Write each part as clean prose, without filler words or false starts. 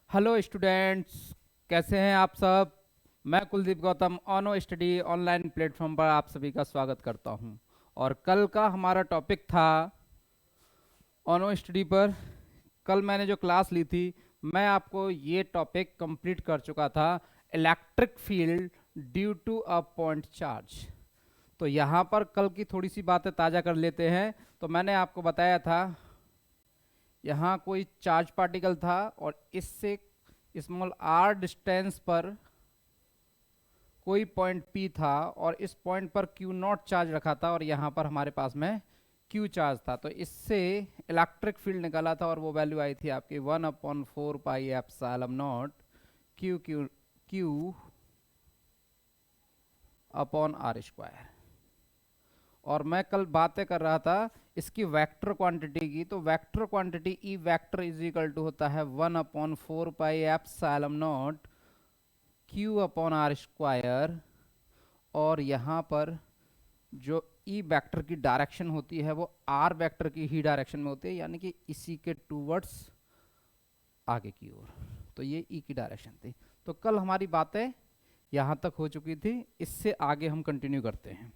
Hello students, कैसे हैं आप सब। मैं कुलदीप गौतम ऑनो स्टडी ऑनलाइन प्लेटफॉर्म पर आप सभी का स्वागत करता हूं। और कल का हमारा टॉपिक था ऑनो स्टडी पर। कल मैंने जो क्लास ली थी, मैं आपको ये टॉपिक कंप्लीट कर चुका था, electric field due to a point charge. तो यहाँ पर कल की थोड़ी सी बातें ताज़ा कर लेते हैं। तो मैंने आपको बताया था, यहाँ कोई चार्ज पार्टिकल था और इससे स्मॉल आर डिस्टेंस पर कोई पॉइंट पी था और इस पॉइंट पर क्यू नॉट चार्ज रखा था और यहाँ पर हमारे पास में क्यू चार्ज था। तो इससे इलेक्ट्रिक फील्ड निकाला था और वो वैल्यू आई थी आपकी 1/4 pi epsilon naught Q Q Q upon R square. और मैं कल बातें कर रहा था इसकी वेक्टर क्वांटिटी की। तो vector quantity E vector is equal to होता है 1/4 pi epsilon naught Q upon R square. और यहाँ पर जो ई वेक्टर की डायरेक्शन होती है वो आर वेक्टर की ही डायरेक्शन में होती है, यानी कि इसी के टूवर्ड्स आगे की ओर। तो ये ई की डायरेक्शन थी। तो कल हमारी बातें यहाँ तक हो चुकी थी, इससे आगे हम कंटिन्यू करते हैं।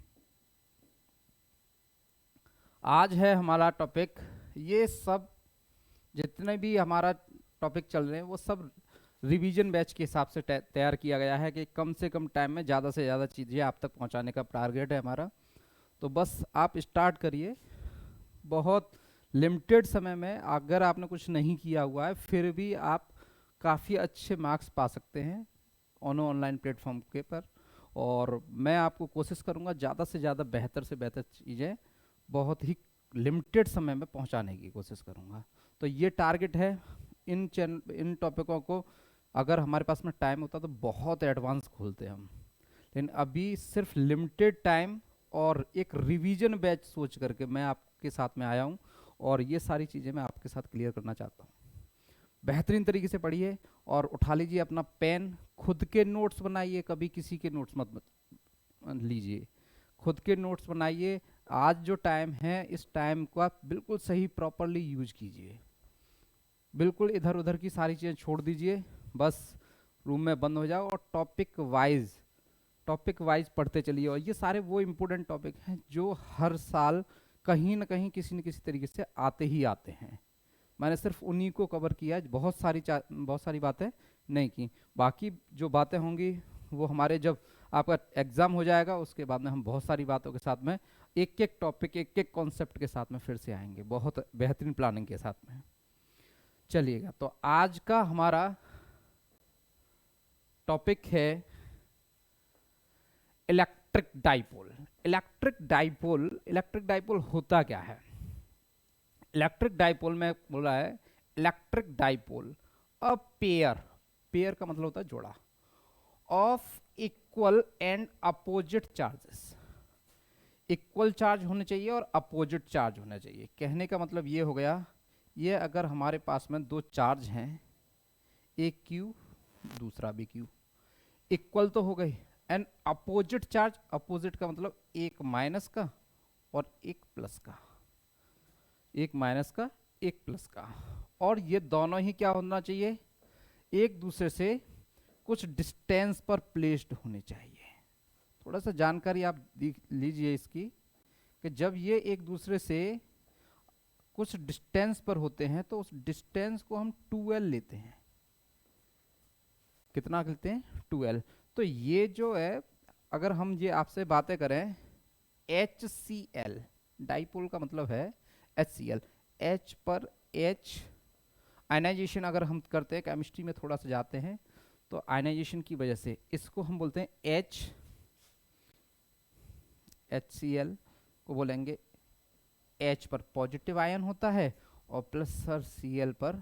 आज है हमारा टॉपिक, ये सब जितने भी हमारा टॉपिक चल रहे हैं वो सब रिवीजन बैच के हिसाब से तैयार किया गया है कि कम से कम टाइम में ज़्यादा से ज़्यादा चीज़ें आप तक पहुंचाने का टारगेट है हमारा। तो बस आप स्टार्ट करिए। बहुत लिमिटेड समय में अगर आपने कुछ नहीं किया हुआ है फिर भी आप काफ़ी अच्छे मार्क्स पा सकते हैं ऑनो ऑनलाइन प्लेटफॉर्म के पर। और मैं आपको कोशिश करूंगा ज़्यादा से ज़्यादा बेहतर से बेहतर चीज़ें बहुत ही लिमिटेड समय में पहुंचाने की कोशिश करूंगा। तो ये टारगेट है। इन टॉपिकों को अगर हमारे पास में टाइम होता तो बहुत एडवांस खोलते हम, लेकिन अभी सिर्फ लिमिटेड टाइम और एक रिवीजन बैच सोच करके मैं आपके साथ में आया हूँ और ये सारी चीज़ें मैं आपके साथ क्लियर करना चाहता हूँ। बेहतरीन तरीके से पढ़िए और उठा लीजिए अपना पेन, खुद के नोट्स बनाइए, कभी किसी के नोट्स मत लीजिए, खुद के नोट्स बनाइए। आज जो टाइम है इस टाइम को आप बिल्कुल सही प्रॉपरली यूज कीजिए, बिल्कुल इधर उधर की सारी चीज़ें छोड़ दीजिए। बस रूम में बंद हो जाओ और टॉपिक वाइज पढ़ते चलिए। और ये सारे वो इम्पोर्टेंट टॉपिक हैं जो हर साल कहीं ना कहीं किसी न किसी तरीके से आते ही आते हैं। मैंने सिर्फ उन्हीं को कवर किया है, बहुत सारी बातें नहीं की। बाकी जो बातें होंगी वो हमारे जब आपका एग्ज़ाम हो जाएगा उसके बाद में हम बहुत सारी बातों के साथ में एक एक टॉपिक एक एक कॉन्सेप्ट के साथ में फिर से आएंगे, बहुत बेहतरीन प्लानिंग के साथ में। चलिएगा, तो आज का हमारा टॉपिक है इलेक्ट्रिक डाइपोल। इलेक्ट्रिक डाइपोल होता क्या है। इलेक्ट्रिक डाइपोल में बोला है इलेक्ट्रिक डाइपोल अ पेयर का मतलब होता है जोड़ा of equal and opposite charges. Equal charge होने चाहिए और अपोजिट चार्ज होना चाहिए। कहने का मतलब ये हो गया, ये अगर हमारे पास में दो चार्ज हैं, एक क्यू दूसरा भी क्यू, इक्वल तो हो गई। एंड अपोजिट चार्ज, अपोजिट का मतलब एक माइनस का और एक प्लस का, एक माइनस का एक प्लस का। और ये दोनों ही क्या होना चाहिए, एक दूसरे से कुछ डिस्टेंस पर प्लेस्ड होने चाहिए। थोड़ा सा जानकारी आप लीजिए इसकी, कि जब ये एक दूसरे से कुछ डिस्टेंस पर होते हैं तो उस डिस्टेंस को हम 2l लेते हैं। कितना लेते हैं, 2l। तो ये जो है, अगर हम ये आपसे बातें करें HCl, डाइपोल का मतलब है HCl, H पर H आयनाइजेशन अगर हम करते हैं, केमिस्ट्री में थोड़ा सा जाते हैं, तो आयनाइजेशन की वजह से इसको हम बोलते हैं HCl को बोलेंगे H पर पॉजिटिव आयन होता है और प्लस सर Cl पर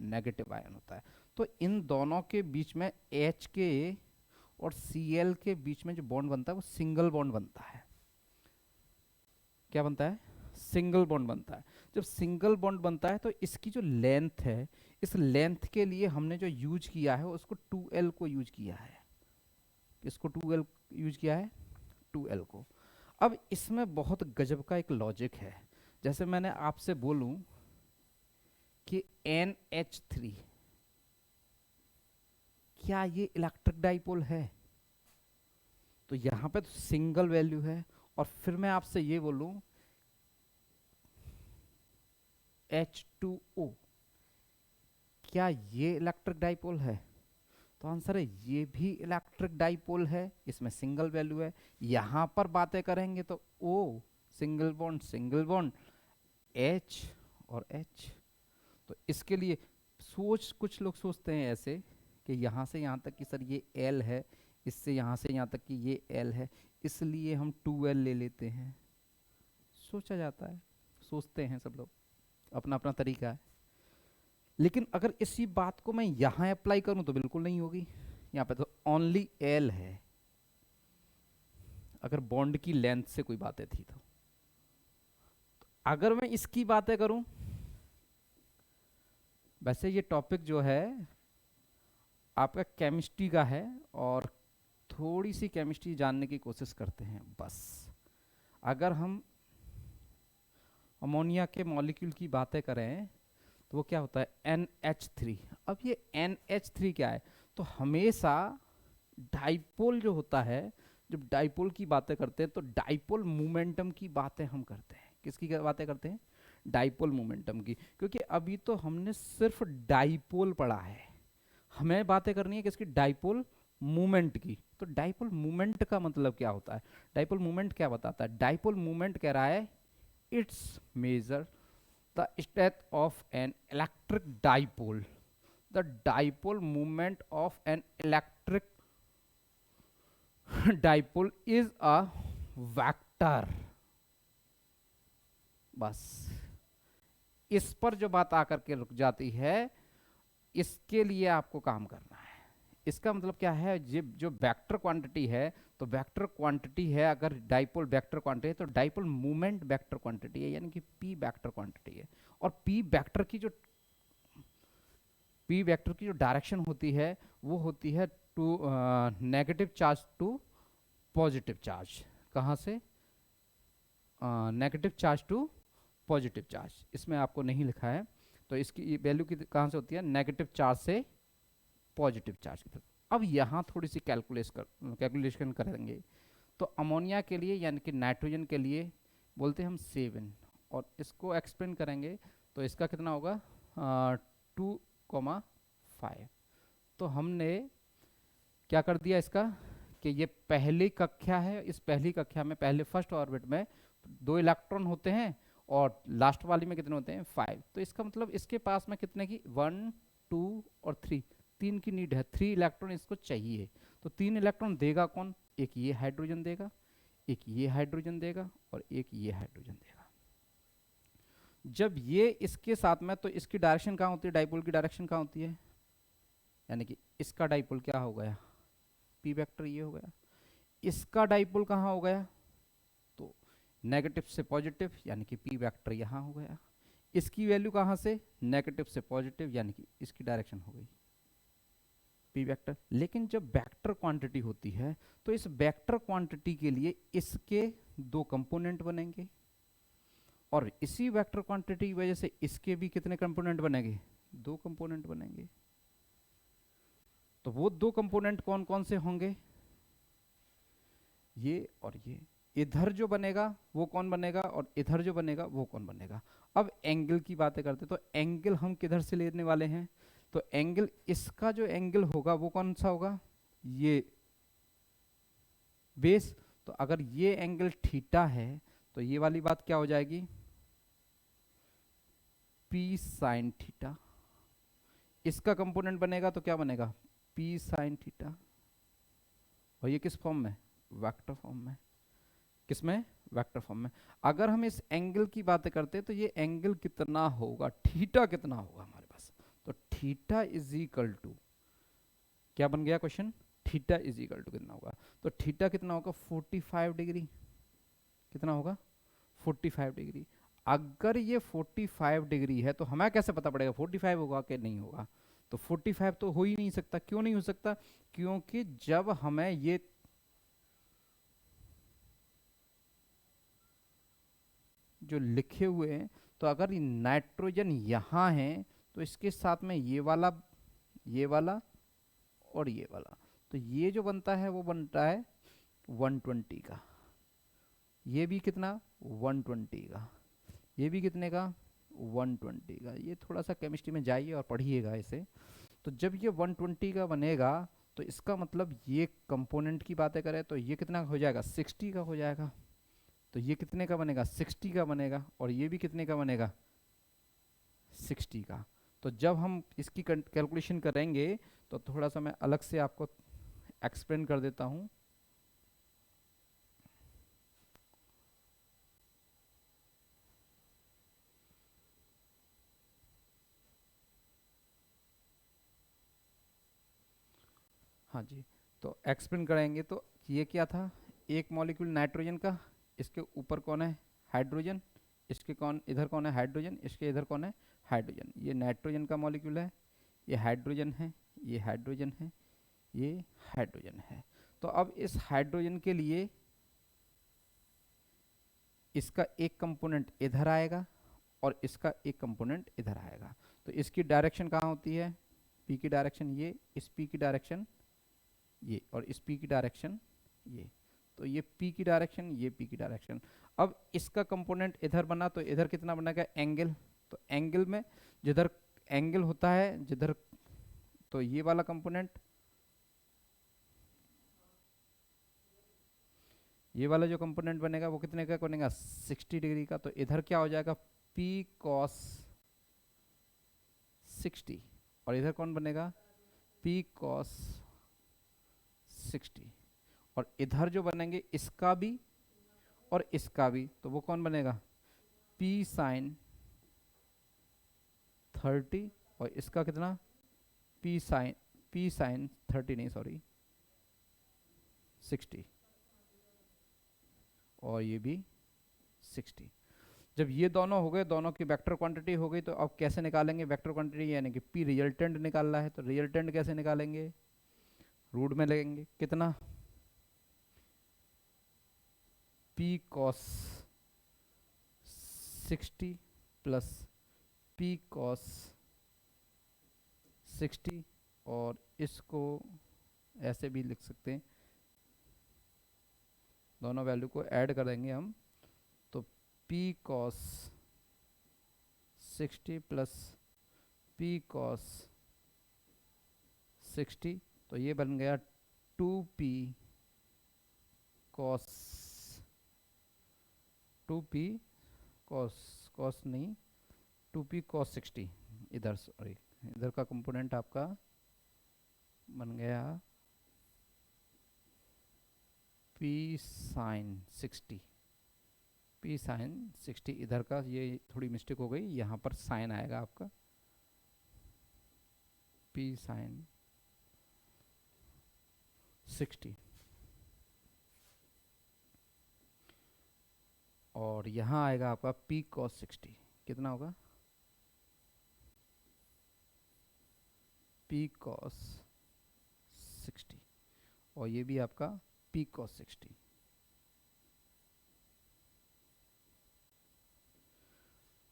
नेगेटिव आयन होता है। तो इन दोनों के बीच में H के और Cl के बीच में जो बॉन्ड बनता है वो सिंगल बॉन्ड बनता है। क्या बनता है, सिंगल बॉन्ड बनता है। जब सिंगल बॉन्ड बनता है तो इसकी जो लेंथ है, इस लेंथ के लिए हमने जो यूज किया है उसको 2l को यूज किया है। इसको 2l यूज किया है, 2l को। अब इसमें बहुत गजब का एक लॉजिक है। जैसे मैंने आपसे बोलूं कि NH3 क्या ये इलेक्ट्रिक डाइपोल है? तो यहाँ पे तो सिंगल वैल्यू है। और फिर मैं आपसे ये बोलूं H2O, क्या ये इलेक्ट्रिक डाइपोल है? तो आंसर है ये भी इलेक्ट्रिक डाइपोल है, इसमें सिंगल वैल्यू है। यहां पर बातें करेंगे तो O सिंगल बॉन्ड H और H। तो इसके लिए कुछ लोग सोचते हैं ऐसे कि यहाँ से यहाँ तक कि सर ये L है, इससे यहाँ से यहाँ तक कि ये L है, इसलिए हम 2L ले लेते हैं। सोचा जाता है, सोचते हैं सब लोग, अपना अपना तरीका है। लेकिन अगर इसी बात को मैं यहाँ अप्लाई करूँ तो बिल्कुल नहीं होगी। यहाँ पे तो ओनली L है, अगर बॉन्ड की लेंथ से कोई बातें थी तो। अगर मैं इसकी बातें करूं, वैसे ये टॉपिक जो है आपका केमिस्ट्री का है और थोड़ी सी केमिस्ट्री जानने की कोशिश करते हैं बस। अगर हम अमोनिया के मॉलिक्यूल की बातें करें तो वो क्या होता है NH3। अब ये NH3 क्या है? तो हमेशा डाइपोल जो होता है, जब डाइपोल की बातें करते हैं तो डाइपोल मोमेंटम की बातें हम करते हैं। किसकी बातें करते हैं? डाइपोल मोमेंटम की। क्योंकि अभी तो हमने सिर्फ डाइपोल पढ़ा है, हमें बातें करनी है किसकी? डाइपोल मूवमेंट की। तो डाइपोल मूवमेंट का मतलब क्या होता है? डाइपोल मूवमेंट क्या बताता है? डाइपोल मूवमेंट कह रहा है it's measure the state of an electric dipole, the dipole movement of an electric dipole is a vector. बस इस पर जो बात आकर के रुक जाती है, इसके लिए आपको काम करना है। इसका मतलब क्या है? जो वेक्टर क्वांटिटी है, तो वेक्टर क्वांटिटी है, अगर डाइपोल वेक्टर क्वांटिटी है तो डाइपोल मूवमेंट वेक्टर क्वांटिटी है, यानी कि पी वेक्टर क्वांटिटी है। और पी वेक्टर की जो डायरेक्शन होती है वो होती है to negative charge to positive charge. कहाँ से? Negative charge to positive charge, इसमें आपको नहीं लिखा है। तो इसकी वैल्यू की कहाँ से होती है? नेगेटिव चार्ज से पॉजिटिव चार्ज की तरफ। अब यहाँ थोड़ी सी कैलकुलेशन करेंगे। तो अमोनिया के लिए यानी कि नाइट्रोजन के लिए बोलते हैं हम 7, और इसको एक्सप्लेन करेंगे तो इसका कितना होगा? 2,5। तो हमने क्या कर दिया इसका कि ये पहली कक्षा है, इस पहली कक्षा में पहले फर्स्ट ऑर्बिट में 2 इलेक्ट्रॉन होते हैं और लास्ट वाली में कितने होते हैं? 5। तो इसका मतलब इसके पास में कितने की? 1, 2 और 3, 3 की नीड है, 3 इलेक्ट्रॉन इसको चाहिए। तो 3 इलेक्ट्रॉन देगा कौन? एक ये हाइड्रोजन देगा, एक ये हाइड्रोजन देगा और एक ये हाइड्रोजन देगा। जब ये इसके साथ में, तो इसकी डायरेक्शन कहाँ होती है? डाइपोल की डायरेक्शन कहाँ होती है? यानी कि इसका डाइपोल क्या हो गया? पी वेक्टर ये हो गया। इसका डाइपोल कहाँ हो गया? तो नेगेटिव से पॉजिटिव, यानी कि पी वेक्टर यहाँ हो गया। इसकी वैल्यू कहाँ से? नेगेटिव से पॉजिटिव, यानी कि इसकी डायरेक्शन हो गई पी वेक्टर। लेकिन जब वेक्टर क्वांटिटी होती है तो इस वेक्टर क्वांटिटी के लिए इसके 2 कंपोनेंट बनेंगे, और इसी वेक्टर क्वांटिटी की वजह से इसके भी कितने कंपोनेंट बनेंगे? 2 कंपोनेंट बनेंगे। तो वो 2 कंपोनेंट कौन कौन से होंगे? ये और ये। इधर जो बनेगा वो कौन बनेगा, और इधर जो बनेगा वो कौन बनेगा? अब एंगल की बातें करते, तो एंगल हम किधर से लेने वाले हैं? तो एंगल, इसका जो एंगल होगा वो कौन सा होगा? ये बेस। तो अगर ये एंगल थीटा है तो ये वाली बात क्या हो जाएगी? P sine theta. इसका कंपोनेंट बनेगा तो क्या बनेगा? P sine theta. और ये किस फॉर्म में? वेक्टर फॉर्म में। किसमें? वेक्टर फॉर्म में। अगर हम इस एंगल की बातें करते हैं तो ये एंगल कितना होगा? थीटा कितना होगा हमारे पास? तो थीटा इज इक्वल टू, क्या बन गया question? Theta is equal to कितना होगा? तो थीटा कितना होगा? 45 डिग्री। कितना होगा? 45 डिग्री। अगर ये 45 डिग्री है तो हमें कैसे पता पड़ेगा 45 होगा कि नहीं होगा? तो 45 तो हो ही नहीं सकता। क्यों नहीं हो सकता? क्योंकि जब हमें ये जो लिखे हुए हैं, तो अगर नाइट्रोजन यहाँ है तो इसके साथ में ये वाला और ये वाला। तो ये जो बनता है वो बनता है 120 का, ये भी कितना 120 का, ये भी कितने का 120 का। ये थोड़ा सा केमिस्ट्री में जाइए और पढ़िएगा इसे। तो जब ये 120 का बनेगा तो इसका मतलब ये कंपोनेंट की बातें करें तो ये कितना हो जाएगा 60 का हो जाएगा। तो ये कितने का बनेगा 60 का बनेगा, और ये भी कितने का बनेगा 60 का। तो जब हम इसकी कैलकुलेशन करेंगे तो थोड़ा सा मैं अलग से आपको एक्सप्लेन कर देता हूँ। हाँ जी, तो एक्सप्लेन करेंगे तो ये क्या था, एक मॉलिक्यूल नाइट्रोजन का, इसके ऊपर कौन है हाइड्रोजन, इसके कौन इधर कौन है हाइड्रोजन, इसके इधर कौन है हाइड्रोजन। ये नाइट्रोजन का मॉलिक्यूल है, ये हाइड्रोजन है, ये हाइड्रोजन है, ये हाइड्रोजन है। तो अब इस हाइड्रोजन के लिए इसका एक कंपोनेंट इधर आएगा और इसका एक कंपोनेंट इधर आएगा। तो इसकी डायरेक्शन कहाँ होती है, पी की डायरेक्शन ये, इस पी की डायरेक्शन ये, और इस पी की डायरेक्शन ये। तो ये पी की डायरेक्शन, ये पी की डायरेक्शन। अब इसका कंपोनेंट इधर बना तो इधर कितना बनेगा एंगल। तो एंगल में जिधर एंगल होता है जिधर, तो ये वाला कंपोनेंट, ये वाला जो कंपोनेंट बनेगा वो कितने का बनेगा 60 डिग्री का। तो इधर क्या हो जाएगा P cos 60, और इधर कौन बनेगा P cos 60, और इधर जो बनेंगे इसका भी और इसका भी, तो वो कौन बनेगा P sin 30, और इसका कितना P sin 30 नहीं सॉरी 60, और ये भी 60। जब ये दोनों हो गए, दोनों की वेक्टर क्वांटिटी हो गई, तो अब कैसे निकालेंगे वेक्टर क्वांटिटी, यानी कि P रिजल्टेंट निकालना है। तो रिजल्टेंट कैसे निकालेंगे, रूट में लगेंगे कितना P cos 60 plus P cos 60, और इसको ऐसे भी लिख सकते हैं, दोनों वैल्यू को ऐड कर देंगे हम। तो P cos 60 plus P cos 60, तो ये बन गया 2P cos 2P cos नहीं 2P cos 60, इधर सॉरी इधर का कंपोनेंट आपका बन गया P sin 60, P sin 60 इधर का, ये थोड़ी मिस्टेक हो गई, यहाँ पर साइन आएगा आपका P sin 60, और यहाँ आएगा आपका P cos 60, कितना होगा P cos 60, और ये भी आपका P cos 60।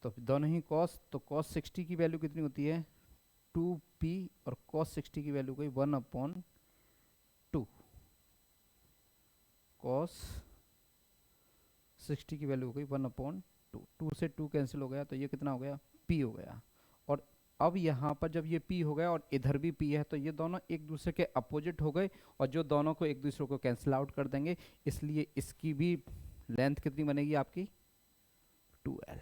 तो दोनों ही cos, तो cos 60 की वैल्यू कितनी होती है 2P, और cos 60 की वैल्यू कोई 1/2, cos 60 की वैल्यू हो गई 1/2, 2 से 2 कैंसिल हो गया, तो ये कितना हो गया P हो गया। और अब यहाँ पर जब ये P हो गया और इधर भी P है, तो ये दोनों एक दूसरे के अपोजिट हो गए, और जो दोनों को एक दूसरे को कैंसिल आउट कर देंगे, इसलिए इसकी भी लेंथ कितनी बनेगी आपकी 2L।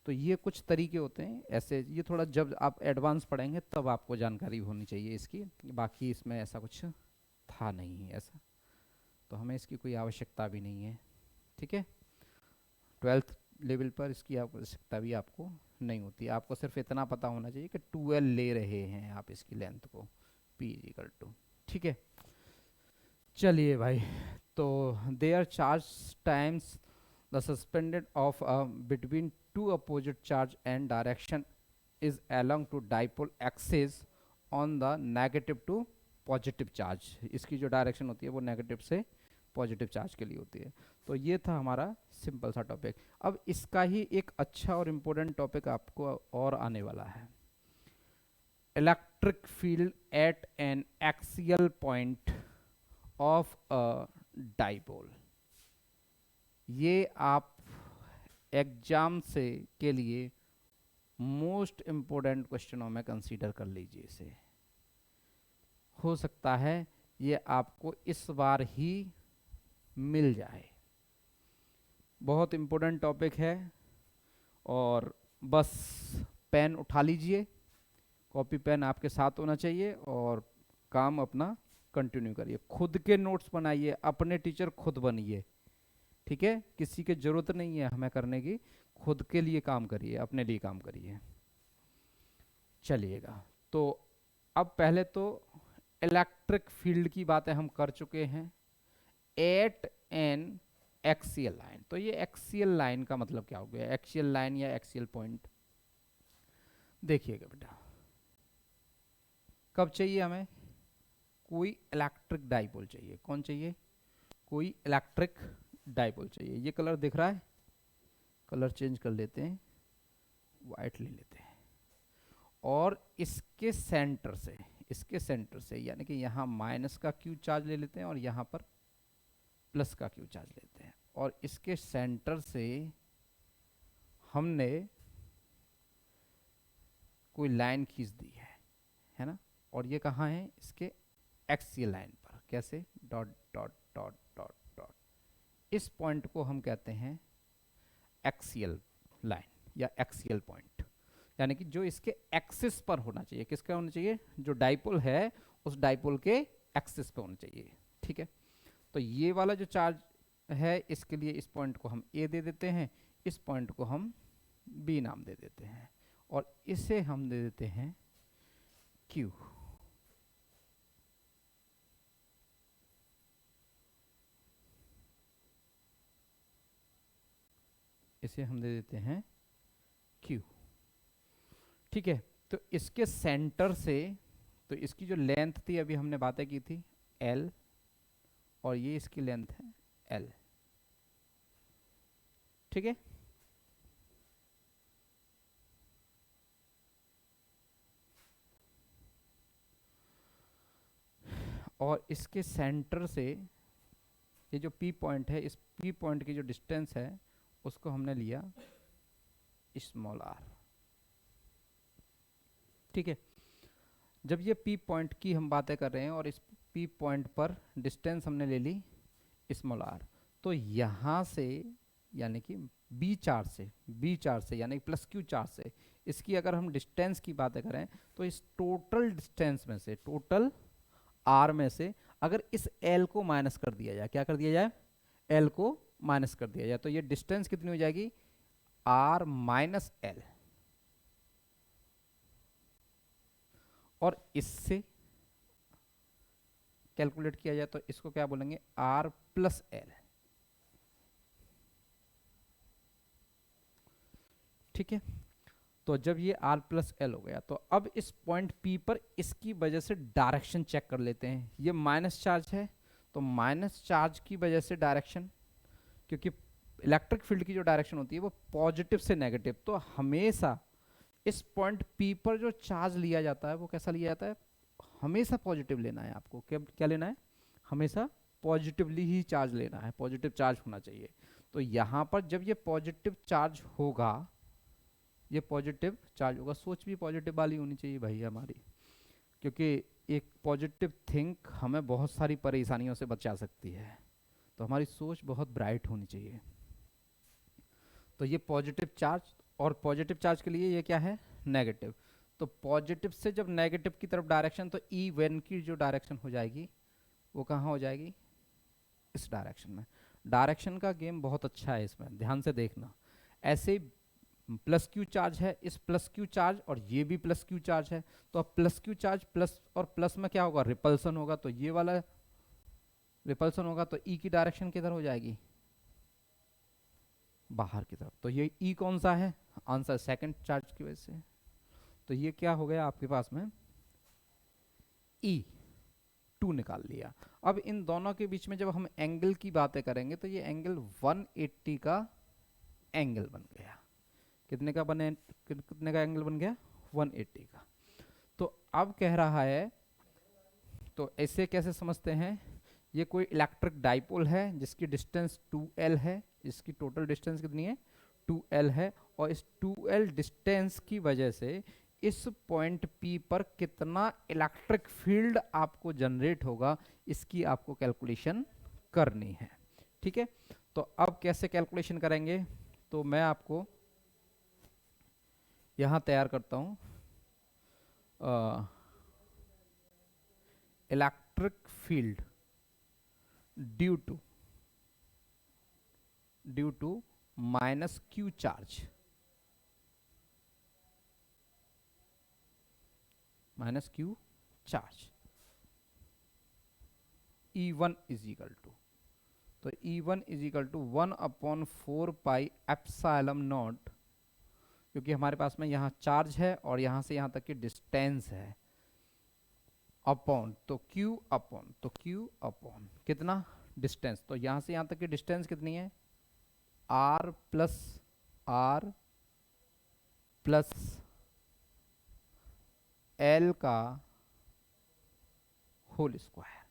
तो ये कुछ तरीके होते हैं ऐसे, ये थोड़ा जब आप एडवांस पढ़ेंगे तब आपको जानकारी होनी चाहिए इसकी, बाकी इसमें ऐसा कुछ था नहीं ऐसा, तो हमें इसकी कोई आवश्यकता भी नहीं है। ठीक है, 12th लेवल पर इसकी आवश्यकता भी आपको नहीं होती, आपको सिर्फ इतना पता होना चाहिए कि 2L ले रहे हैं आप इसकी लेंथ को P = 2। ठीक है, चलिए भाई, तो there charge times the suspended of between two opposite charge and direction is along to dipole axis on the negative to positive charge. इसकी जो डायरेक्शन होती है वो नेगेटिव से पॉजिटिव चार्ज के लिए होती है। तो ये था हमारा सिंपल सा टॉपिक। अब इसका ही एक अच्छा और इम्पोर्टेंट टॉपिक आपको और आने वाला है, electric field at N axial point of a dipole. ये आप एग्जाम से के लिए मोस्ट इंपोर्टेंट क्वेश्चनों में कंसीडर कर लीजिए इसे। हो सकता है ये आपको इस बार ही मिल जाए। बहुत इंपॉर्टेंट टॉपिक है और बस पेन उठा लीजिए, कॉपी पेन आपके साथ होना चाहिए और काम अपना कंटिन्यू करिए। खुद के नोट्स बनाइए, अपने टीचर खुद बनिए, ठीक है? किसी की जरूरत नहीं है हमें करने की, खुद के लिए काम करिए, अपने लिए काम करिए। चलिएगा, तो अब पहले तो इलेक्ट्रिक फील्ड की बातें हम कर चुके हैं एट एन एक्सियल लाइन। तो ये एक्सियल लाइन का मतलब क्या हो गया? एक्सियल लाइन या एक्सियल पॉइंट, देखिएगा बेटा, कब चाहिए हमें? कोई इलेक्ट्रिक डाइपोल चाहिए। कौन चाहिए? कोई इलेक्ट्रिक डाइपोल चाहिए। ये कलर दिख रहा है, कलर चेंज कर लेते हैं, वाइट ले लेते हैं। और इसके सेंटर से यानी कि यहाँ माइनस का क्यू चार्ज ले लेते हैं और यहाँ पर प्लस का क्यू चार्ज लेते हैं। और इसके सेंटर से हमने कोई लाइन खींच दी है ना? और ये कहाँ है? इसके एक्सियल लाइन पर। कैसे? Dot dot dot dot dot. इस पॉइंट को हम कहते हैं एक्सियल लाइन या एक्सियल पॉइंट, यानी कि जो इसके एक्सिस पर होना चाहिए। किसका होना चाहिए? जो डाइपोल है उस डाइपोल के एक्सिस पे होना चाहिए, ठीक है? तो ये वाला जो चार्ज है, इसके लिए इस पॉइंट को हम ए दे देते हैं, इस पॉइंट को हम बी नाम दे देते हैं और इसे हम दे देते हैं क्यू। इसे हम दे देते हैं क्यू, ठीक है? तो इसके सेंटर से, तो इसकी जो लेंथ थी अभी हमने बातें की थी एल, और ये इसकी लेंथ है एल, ठीक है? और इसके सेंटर से ये जो पी पॉइंट है, इस पी पॉइंट की जो डिस्टेंस है उसको हमने लिया स्मॉल आर, ठीक है? जब ये पी पॉइंट की हम बातें कर रहे हैं और इस पी पॉइंट पर डिस्टेंस हमने ले ली स्मॉल आर, तो यहाँ से यानी कि बी चार्ज से यानी प्लस क्यू चार्ज से इसकी अगर हम डिस्टेंस की बातें करें तो इस टोटल डिस्टेंस में से, टोटल आर में से अगर इस एल को माइनस कर दिया जाए, क्या कर दिया जाए? एल को माइनस कर दिया जाए, तो ये डिस्टेंस कितनी हो जाएगी? R minus L. और इससे कैलकुलेट किया जाए तो इसको क्या बोलेंगे? आर प्लस एल, ठीक है? तो जब ये R प्लस एल हो गया, तो अब इस पॉइंट P पर इसकी वजह से डायरेक्शन चेक कर लेते हैं। ये माइनस चार्ज है, तो माइनस चार्ज की वजह से डायरेक्शन, क्योंकि इलेक्ट्रिक फील्ड की जो डायरेक्शन होती है वो पॉजिटिव से नेगेटिव, तो हमेशा इस पॉइंट P पर जो चार्ज लिया जाता है वो कैसा लिया जाता है? हमेशा पॉजिटिव लेना है आपको। क्या क्या लेना है? हमेशा पॉजिटिवली ही चार्ज लेना है, पॉजिटिव चार्ज होना चाहिए। तो यहाँ पर जब ये पॉजिटिव चार्ज होगा, ये पॉजिटिव चार्ज होगा, सोच भी पॉजिटिव वाली होनी चाहिए भाई हमारी, क्योंकि एक पॉजिटिव थिंक हमें बहुत सारी परेशानियों से बचा सकती है, तो हमारी सोच बहुत ब्राइट होनी चाहिए। तो ये पॉजिटिव चार्ज, और पॉजिटिव चार्ज के लिए ये क्या है? नेगेटिव। तो पॉजिटिव से जब नेगेटिव की तरफ डायरेक्शन, तो ई वन की जो डायरेक्शन हो जाएगी वो कहाँ हो जाएगी? इस डायरेक्शन में। डायरेक्शन का गेम बहुत अच्छा है, इसमें ध्यान से देखना। ऐसे प्लस क्यू चार्ज है, इस प्लस क्यू चार्ज और ये भी प्लस क्यू चार्ज है, तो अब प्लस क्यू चार्ज प्लस और प्लस में क्या होगा? रिपल्सन होगा, तो ये वाला रिपल्सन होगा, तो ई की डायरेक्शन किधर हो जाएगी? बाहर की तरफ। तो ये ई कौन सा है? आंसर सेकंड चार्ज की वजह से। तो ये क्या हो गया आपके पास में? ई टू निकाल लिया। अब इन दोनों के बीच में जब हम एंगल की बातें करेंगे तो ये एंगल 180 का एंगल बन गया। कितने का एंगल बन गया? 180 का। तो अब कह रहा है, तो ऐसे कैसे समझते हैं, ये कोई इलेक्ट्रिक डाइपोल है जिसकी डिस्टेंस 2l है, इसकी टोटल डिस्टेंस कितनी है 2l है, और इस 2l डिस्टेंस की वजह से इस पॉइंट P पर कितना इलेक्ट्रिक फील्ड आपको जनरेट होगा, इसकी आपको कैलकुलेशन करनी है। ठीक है, तो अब कैसे कैलकुलेशन करेंगे, तो मैं आपको यहां तैयार करता हूं electric field due to minus Q charge, minus Q charge, E1 is equal to, तो E1 is equal to 1/4 pi epsilon naught, क्योंकि हमारे पास में यहाँ चार्ज है और यहाँ से यहाँ तक की डिस्टेंस है, अपॉन तो Q अपॉन कितना डिस्टेंस, तो यहाँ से यहाँ तक की डिस्टेंस कितनी है R प्लस L का whole square,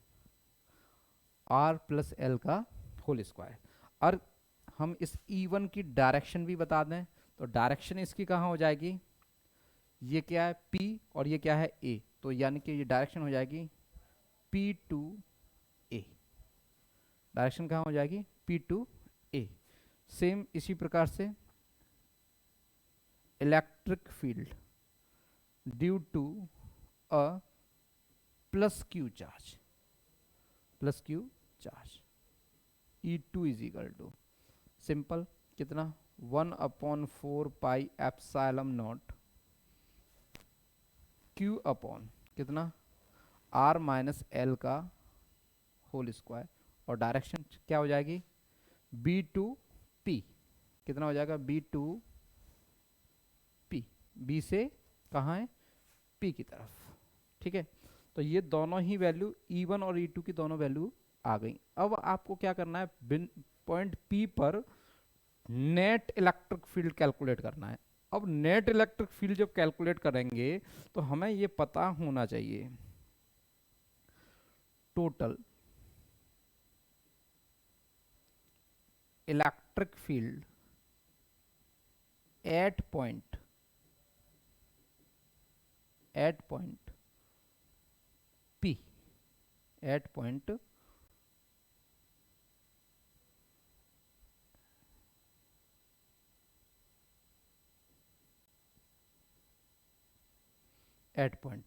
R plus L का होल स्क्वायर। और हम इस E1 की डायरेक्शन भी बता दें, तो डायरेक्शन इसकी कहाँ हो जाएगी, ये क्या है P और ये क्या है A, तो यानी कि ये डायरेक्शन हो जाएगी P टू A, डायरेक्शन कहाँ हो जाएगी P टू A। सेम इसी प्रकार से electric field due to a plus Q charge, E2 is equal to simple कितना 1/4 pi epsilon naught Q upon कितना R माइनस L का होल स्क्वायर, और डायरेक्शन क्या हो जाएगी B टू P, कितना हो जाएगा B टू P, B से कहाँ है P की तरफ। ठीक है, तो ये दोनों ही वैल्यू E1 और E2 की दोनों वैल्यू आ गई। अब आपको क्या करना है, पॉइंट P पर नेट इलेक्ट्रिक फील्ड कैलकुलेट करना है। अब नेट इलेक्ट्रिक फील्ड जब कैलकुलेट करेंगे तो हमें ये पता होना चाहिए total electric field at point P, at point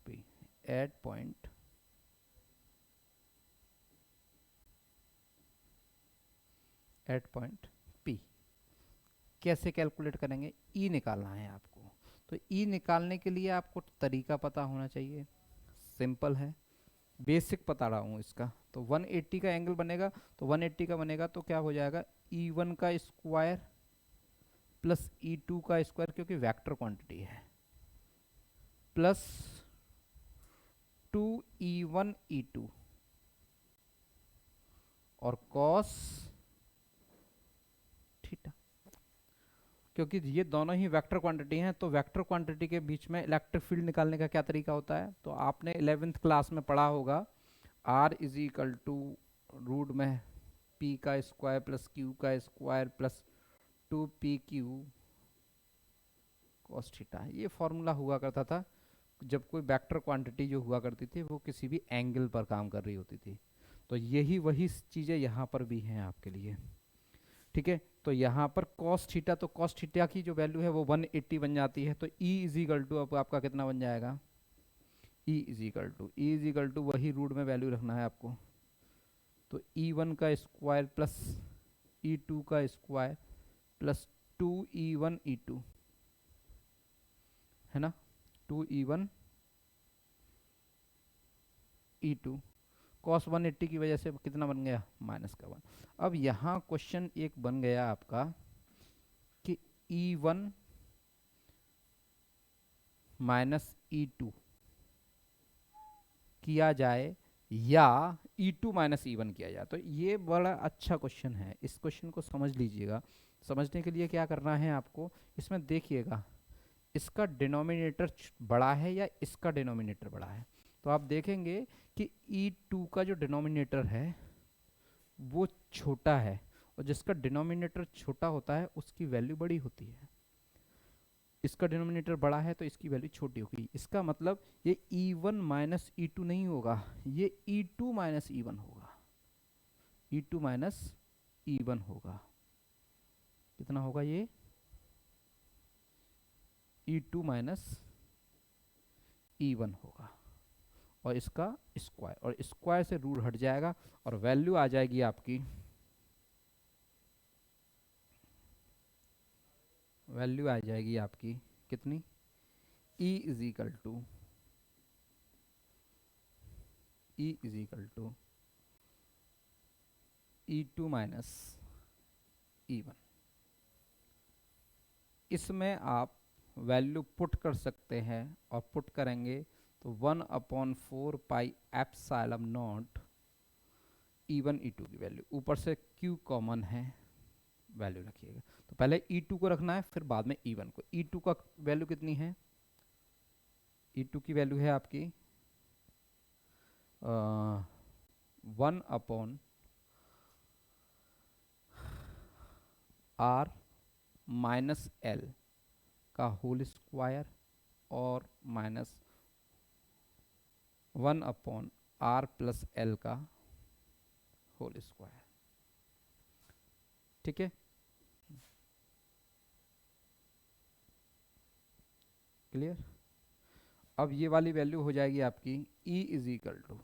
P, at point P कैसे कैलकुलेट करेंगे, E निकालना है आपको। तो E निकालने के लिए आपको तरीका पता होना चाहिए, सिंपल है, बेसिक बता रहा हूँ इसका। तो 180 का एंगल बनेगा, तो 180 का बनेगा तो क्या हो जाएगा E1 का स्क्वायर प्लस E2 का स्क्वायर, क्योंकि वेक्टर क्वांटिटी है, प्लस 2E1 E2 और कॉस थीटा, क्योंकि ये दोनों ही वेक्टर क्वांटिटी हैं। तो वेक्टर क्वांटिटी के बीच में इलेक्ट्रिक फील्ड निकालने का क्या तरीका होता है, तो आपने 11th क्लास में पढ़ा होगा R is equal to root में P का स्क्वायर प्लस Q का square plus 2PQ cos theta. ये फॉर्मूला हुआ करता था जब कोई वेक्टर क्वांटिटी जो हुआ करती थी वो किसी भी एंगल पर काम कर रही होती थी। तो यही वही चीज़ें यहाँ पर भी हैं आपके लिए। ठीक है, तो यहाँ पर cos थीटा, तो cos थीटा की जो वैल्यू है वो 180 बन जाती है। तो E इज इक्वल टू अब आपका कितना बन जाएगा, E इज इक्वल टू वही रूट में वैल्यू रखना है आपको। तो E1 का स्क्वायर प्लस E2 का स्क्वायर प्लस 2E1 E2 है ना, 2E1 E2 cos 180 की वजह से कितना बन गया माइनस का 1। अब यहाँ क्वेश्चन एक बन गया आपका कि E1 माइनस E2 किया जाए या E2 माइनस E1 किया जाए। तो ये बड़ा अच्छा क्वेश्चन है, इस क्वेश्चन को समझ लीजिएगा। समझने के लिए क्या करना है आपको, इसमें देखिएगा इसका डिनोमिनेटर बड़ा है या इसका डिनोमिनेटर बड़ा है। तो आप देखेंगे कि E2 का जो डिनोमिनेटर है वो छोटा है, और जिसका डिनोमिनेटर छोटा होता है उसकी वैल्यू बड़ी होती है। इसका डिनोमिनेटर बड़ा है तो इसकी वैल्यू छोटी होगी। इसका मतलब ये E1 माइनस E2 नहीं होगा, ये E2 माइनस E1 होगा। E2 माइनस E1 होगा। कितना होगा ये? E2 माइनस E1 होगा, और इसका स्क्वायर, और स्क्वायर से रूट हट जाएगा और वैल्यू आ जाएगी आपकी, वैल्यू आ जाएगी आपकी कितनी? E is equal to E2 minus E1। इसमें आप वैल्यू पुट कर सकते हैं, और पुट करेंगे तो 1/4 pi epsilon not E1 E2 की वैल्यू, ऊपर से Q कॉमन है, वैल्यू रखिएगा। तो पहले E2 को रखना है, फिर बाद में E1 को। E2 का वैल्यू कितनी है? E2 की वैल्यू है आपकी 1/R माइनस L का होल स्क्वायर, और माइनस 1/R प्लस L का होल स्क्वायर। ठीक है, क्लियर? अब ये वाली वैल्यू हो जाएगी आपकी E is equal to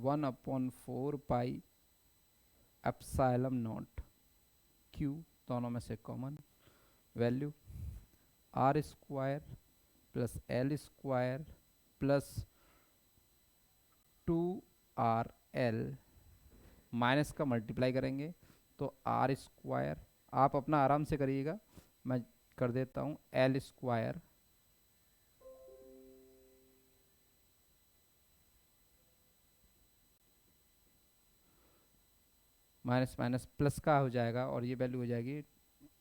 1/4 pi epsilon naught Q, दोनों में से common value, R square plus L square plus 2RL, minus का मल्टीप्लाई करेंगे तो R स्क्वायर, आप अपना आराम से करिएगा, मैं कर देता हूँ, L square minus minus plus का हो जाएगा, और ये वैल्यू हो जाएगी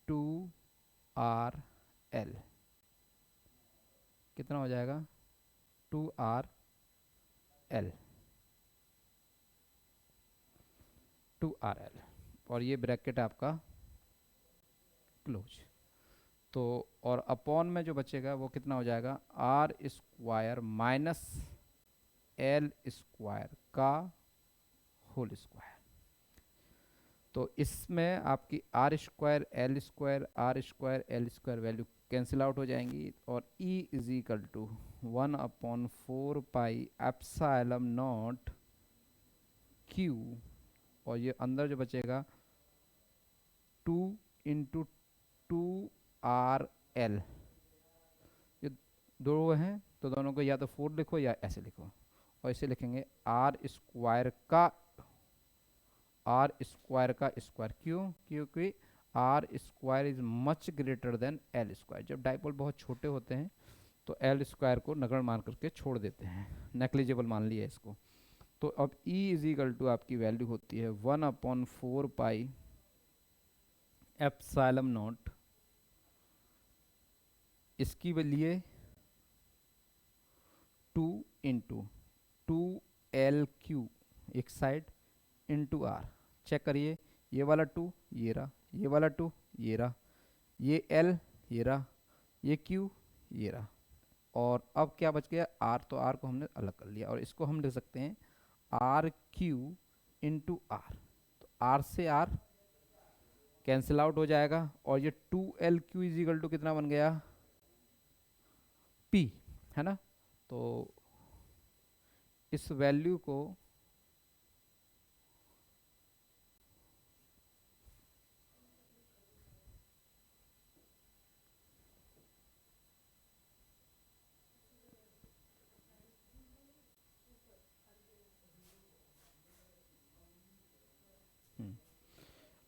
2RL। कितना हो जाएगा? 2RL, 2RL, और ये ब्रैकेट आपका क्लोज। तो और अपॉन में जो बचेगा वो कितना हो जाएगा? R square minus L square का होल स्क्वायर। तो इसमें आपकी R square L square R square L square value cancel out हो जाएंगी, और E is equal to 1/4 pi epsilon naught Q, और ये अंदर जो बचेगा 2 × 2RL, ये दो हैं तो दोनों को या तो 4 लिखो या ऐसे लिखो, और इसे लिखेंगे R स्क्वायर का स्क्वायर। क्यों? क्योंकि R square is much greater than L square. जब डाइपोल बहुत छोटे होते हैं तो L स्क्वायर को नगण्य मान करके छोड़ देते हैं, नेग्लिजिबल मान लिया इसको। तो अब E इज इक्वल टू आपकी वैल्यू होती है 1/4 पाई एप्सिलॉन नॉट, इसकी लिए 2 × 2L3 एक साइड इंटू R। चेक करिए, ये वाला 2 ये रहा, ये वाला 2 ये रहा, ये L ये रहा, ये Q ये रहा, और अब क्या बच गया? R। तो R को हमने अलग कर लिया, और इसको हम लिख सकते हैं RQ इंटू R। तो R से R कैंसिल आउट हो जाएगा, और ये 2LQ इज इक्वल टू कितना बन गया? P, है ना? तो इस वैल्यू को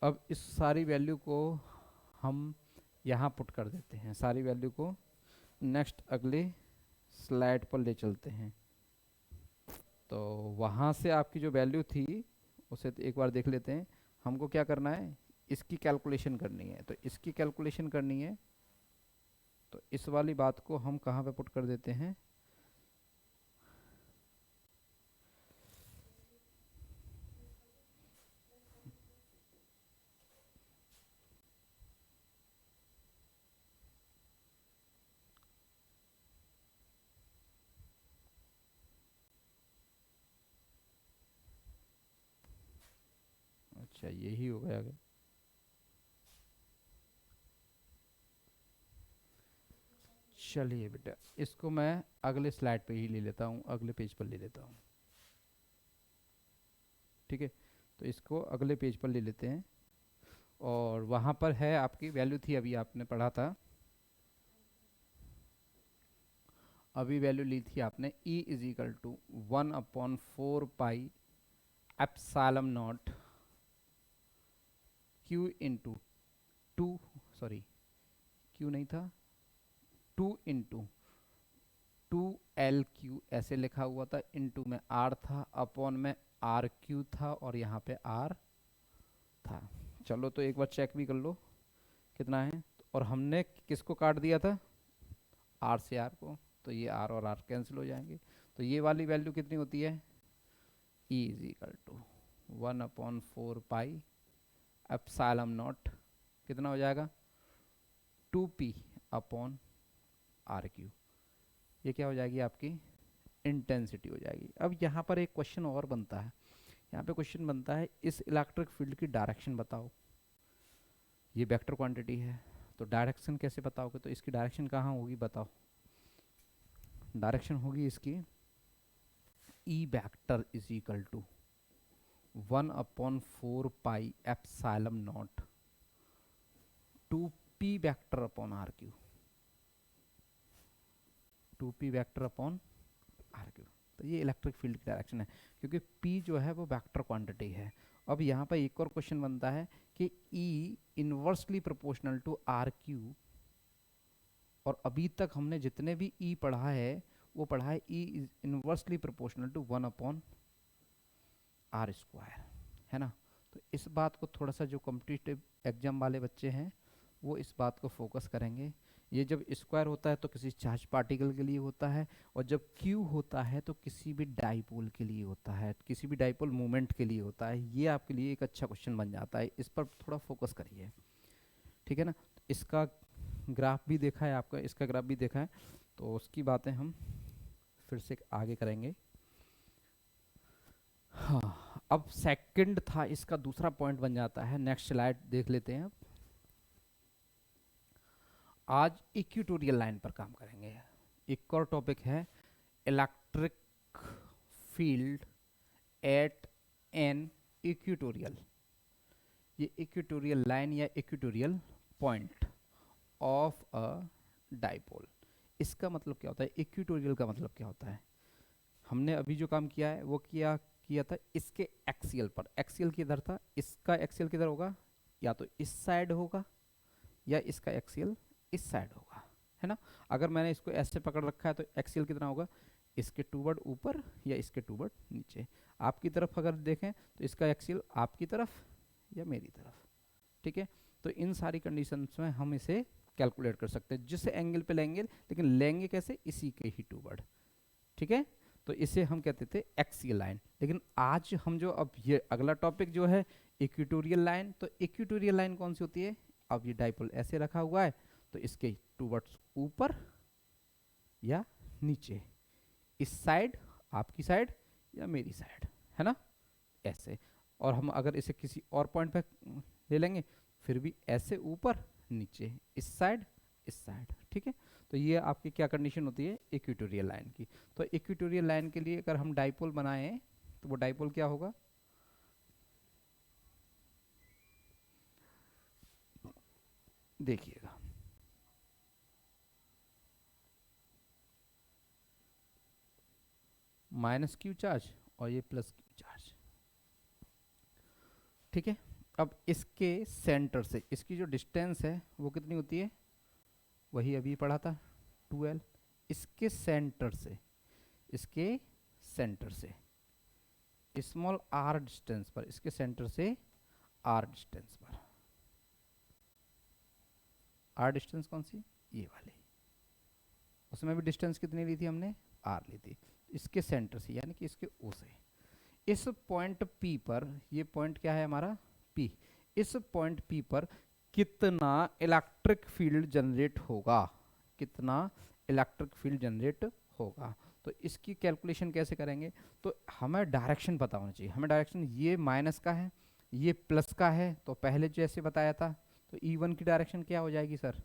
अब इस सारी वैल्यू को हम यहाँ पुट कर देते हैं, सारी वैल्यू को नेक्स्ट अगले स्लाइड पर ले चलते हैं। तो वहाँ से आपकी जो वैल्यू थी उसे तो एक बार देख लेते हैं। हमको क्या करना है? इसकी कैलकुलेशन करनी है, तो इसकी कैलकुलेशन करनी है तो इस वाली बात को हम कहाँ पे पुट कर देते हैं, अच्छा यही हो गया। चलिए बेटा, इसको मैं अगले स्लाइड पे ही ले लेता हूँ, अगले पेज पर ले लेता हूँ। ठीक है, तो इसको अगले पेज पर ले लेते हैं, और वहाँ पर है आपकी वैल्यू थी, अभी आपने पढ़ा था, अभी वैल्यू ली थी आपने E is equal to 1/4 pi epsilon naught Q into two, sorry Q नहीं था, 2 इंटू 2L Q ऐसे लिखा हुआ था, इंटू में R था, अपॉन में RQ था, और यहाँ पे R था। चलो तो एक बार चेक भी कर लो कितना है, और हमने किसको काट दिया था, R से R को, तो ये R और R कैंसिल हो जाएंगे। तो ये वाली वैल्यू कितनी होती है, E is equal to 1/4 pi epsilon naught, कितना हो जाएगा 2P/RQ। ये क्या हो जाएगी आपकी इंटेंसिटी हो जाएगी। अब यहाँ पर एक क्वेश्चन और बनता है, यहाँ पे क्वेश्चन बनता है इस इलेक्ट्रिक फील्ड की डायरेक्शन बताओ। ये वेक्टर क्वांटिटी है, तो डायरेक्शन कैसे बताओगे, तो इसकी डायरेक्शन कहाँ होगी बताओ। डायरेक्शन होगी इसकी E vector is equal to 1/4 pi epsilon naught 2P vector upon RQ, 2P vector upon RQ। तो ये इलेक्ट्रिक फील्ड की डायरेक्शन है, क्योंकि P जो है वो वेक्टर क्वांटिटी है। अब यहाँ पर एक और क्वेश्चन बनता है कि E inversely proportional to RQ, और अभी तक हमने जितने भी E पढ़ा है वो पढ़ा है E is inversely proportional to 1/R², है ना। तो इस बात को थोड़ा सा जो कॉम्पिटिटिव एग्जाम वाले बच्चे हैं वो इस बात को फोकस करेंगे। ये जब स्क्वायर होता है तो किसी चार्ज पार्टिकल के लिए होता है, और जब क्यू होता है तो किसी भी डाइपोल के लिए होता है, किसी भी डाइपोल मूवमेंट के लिए होता है। ये आपके लिए एक अच्छा क्वेश्चन बन जाता है, इस पर थोड़ा फोकस करिए, ठीक है ना। इसका ग्राफ भी देखा है आपका, इसका ग्राफ भी देखा है, तो उसकी बातें हम फिर से आगे करेंगे। हाँ, अब सेकंड था, इसका दूसरा पॉइंट बन जाता है। नेक्स्ट स्लाइड देख लेते हैं। आज इक्वेटोरियल लाइन पर काम करेंगे। एक और टॉपिक है electric field at an equatorial. ये इक्वेटोरियल लाइन या equatorial point of a dipole, इसका मतलब क्या होता है, इक्वेटोरियल का मतलब क्या होता है। हमने अभी जो काम किया है वो किया किया था इसके एक्सियल पर, एक्सियल किधर था, इसका एक्सियल किधर होगा, या तो इस साइड होगा या इसका एक्सियल इस साइड होगा, है ना। अगर मैंने इसको ऐसे पकड़ रखा है तो एक्सियल कितना होगा, इसके टूवर्ड ऊपर या इसके टूवर्ड नीचे। आपकी तरफ अगर देखें तो इसका एक्सियल आपकी तरफ या मेरी तरफ, ठीक है। तो इन सारी कंडीशंस में हम इसे कैलकुलेट कर सकते हैं जिस एंगल पे लेंगे, लेकिन लेंगे कैसे, इसी के ही टूवर्ड, ठीक है। तो इसे हम कहते थे एक्सियल लाइन। लेकिन आज हम जो अब ये अगला टॉपिक जो है इक्वेटोरियल लाइन, तो इक्वेटोरियल लाइन कौन सी होती है, अब ये डाइपोल ऐसे रखा हुआ है तो इसके टूवर्ड्स ऊपर या नीचे, इस साइड आपकी साइड या मेरी साइड, है ना, ऐसे। और हम अगर इसे किसी और पॉइंट पे ले लेंगे फिर भी ऐसे ऊपर नीचे, इस साइड इस साइड, ठीक है। तो ये आपकी क्या कंडीशन होती है इक्वेटोरियल लाइन की। तो इक्वेटोरियल लाइन के लिए अगर हम डाइपोल बनाएं तो वो डाइपोल क्या होगा, देखिएगा, माइनस क्यू चार्ज और ये प्लस क्यू चार्ज, ठीक है। अब इसके सेंटर से इसकी जो डिस्टेंस है वो कितनी होती है, वही अभी पढ़ा था 2L। इसके सेंटर से, इसके सेंटर से स्मॉल r डिस्टेंस पर, इसके सेंटर से r डिस्टेंस पर, r डिस्टेंस कौन सी, ये वाली, उसमें भी डिस्टेंस कितनी ली थी हमने, आर ली थी, इसके सेंटर से यानी कि इसके ओ से। इस पॉइंट पी पर, ये पॉइंट क्या है हमारा पी, इस पॉइंट पी पर कितना इलेक्ट्रिक फील्ड जनरेट होगा, कितना इलेक्ट्रिक फील्ड जनरेट होगा। तो इसकी कैलकुलेशन कैसे करेंगे, तो हमें डायरेक्शन पता होना चाहिए। हमें डायरेक्शन, ये माइनस का है, ये प्लस का है, तो पहले जैसे बताया था, तो E1 की डायरेक्शन क्या हो जाएगी सर,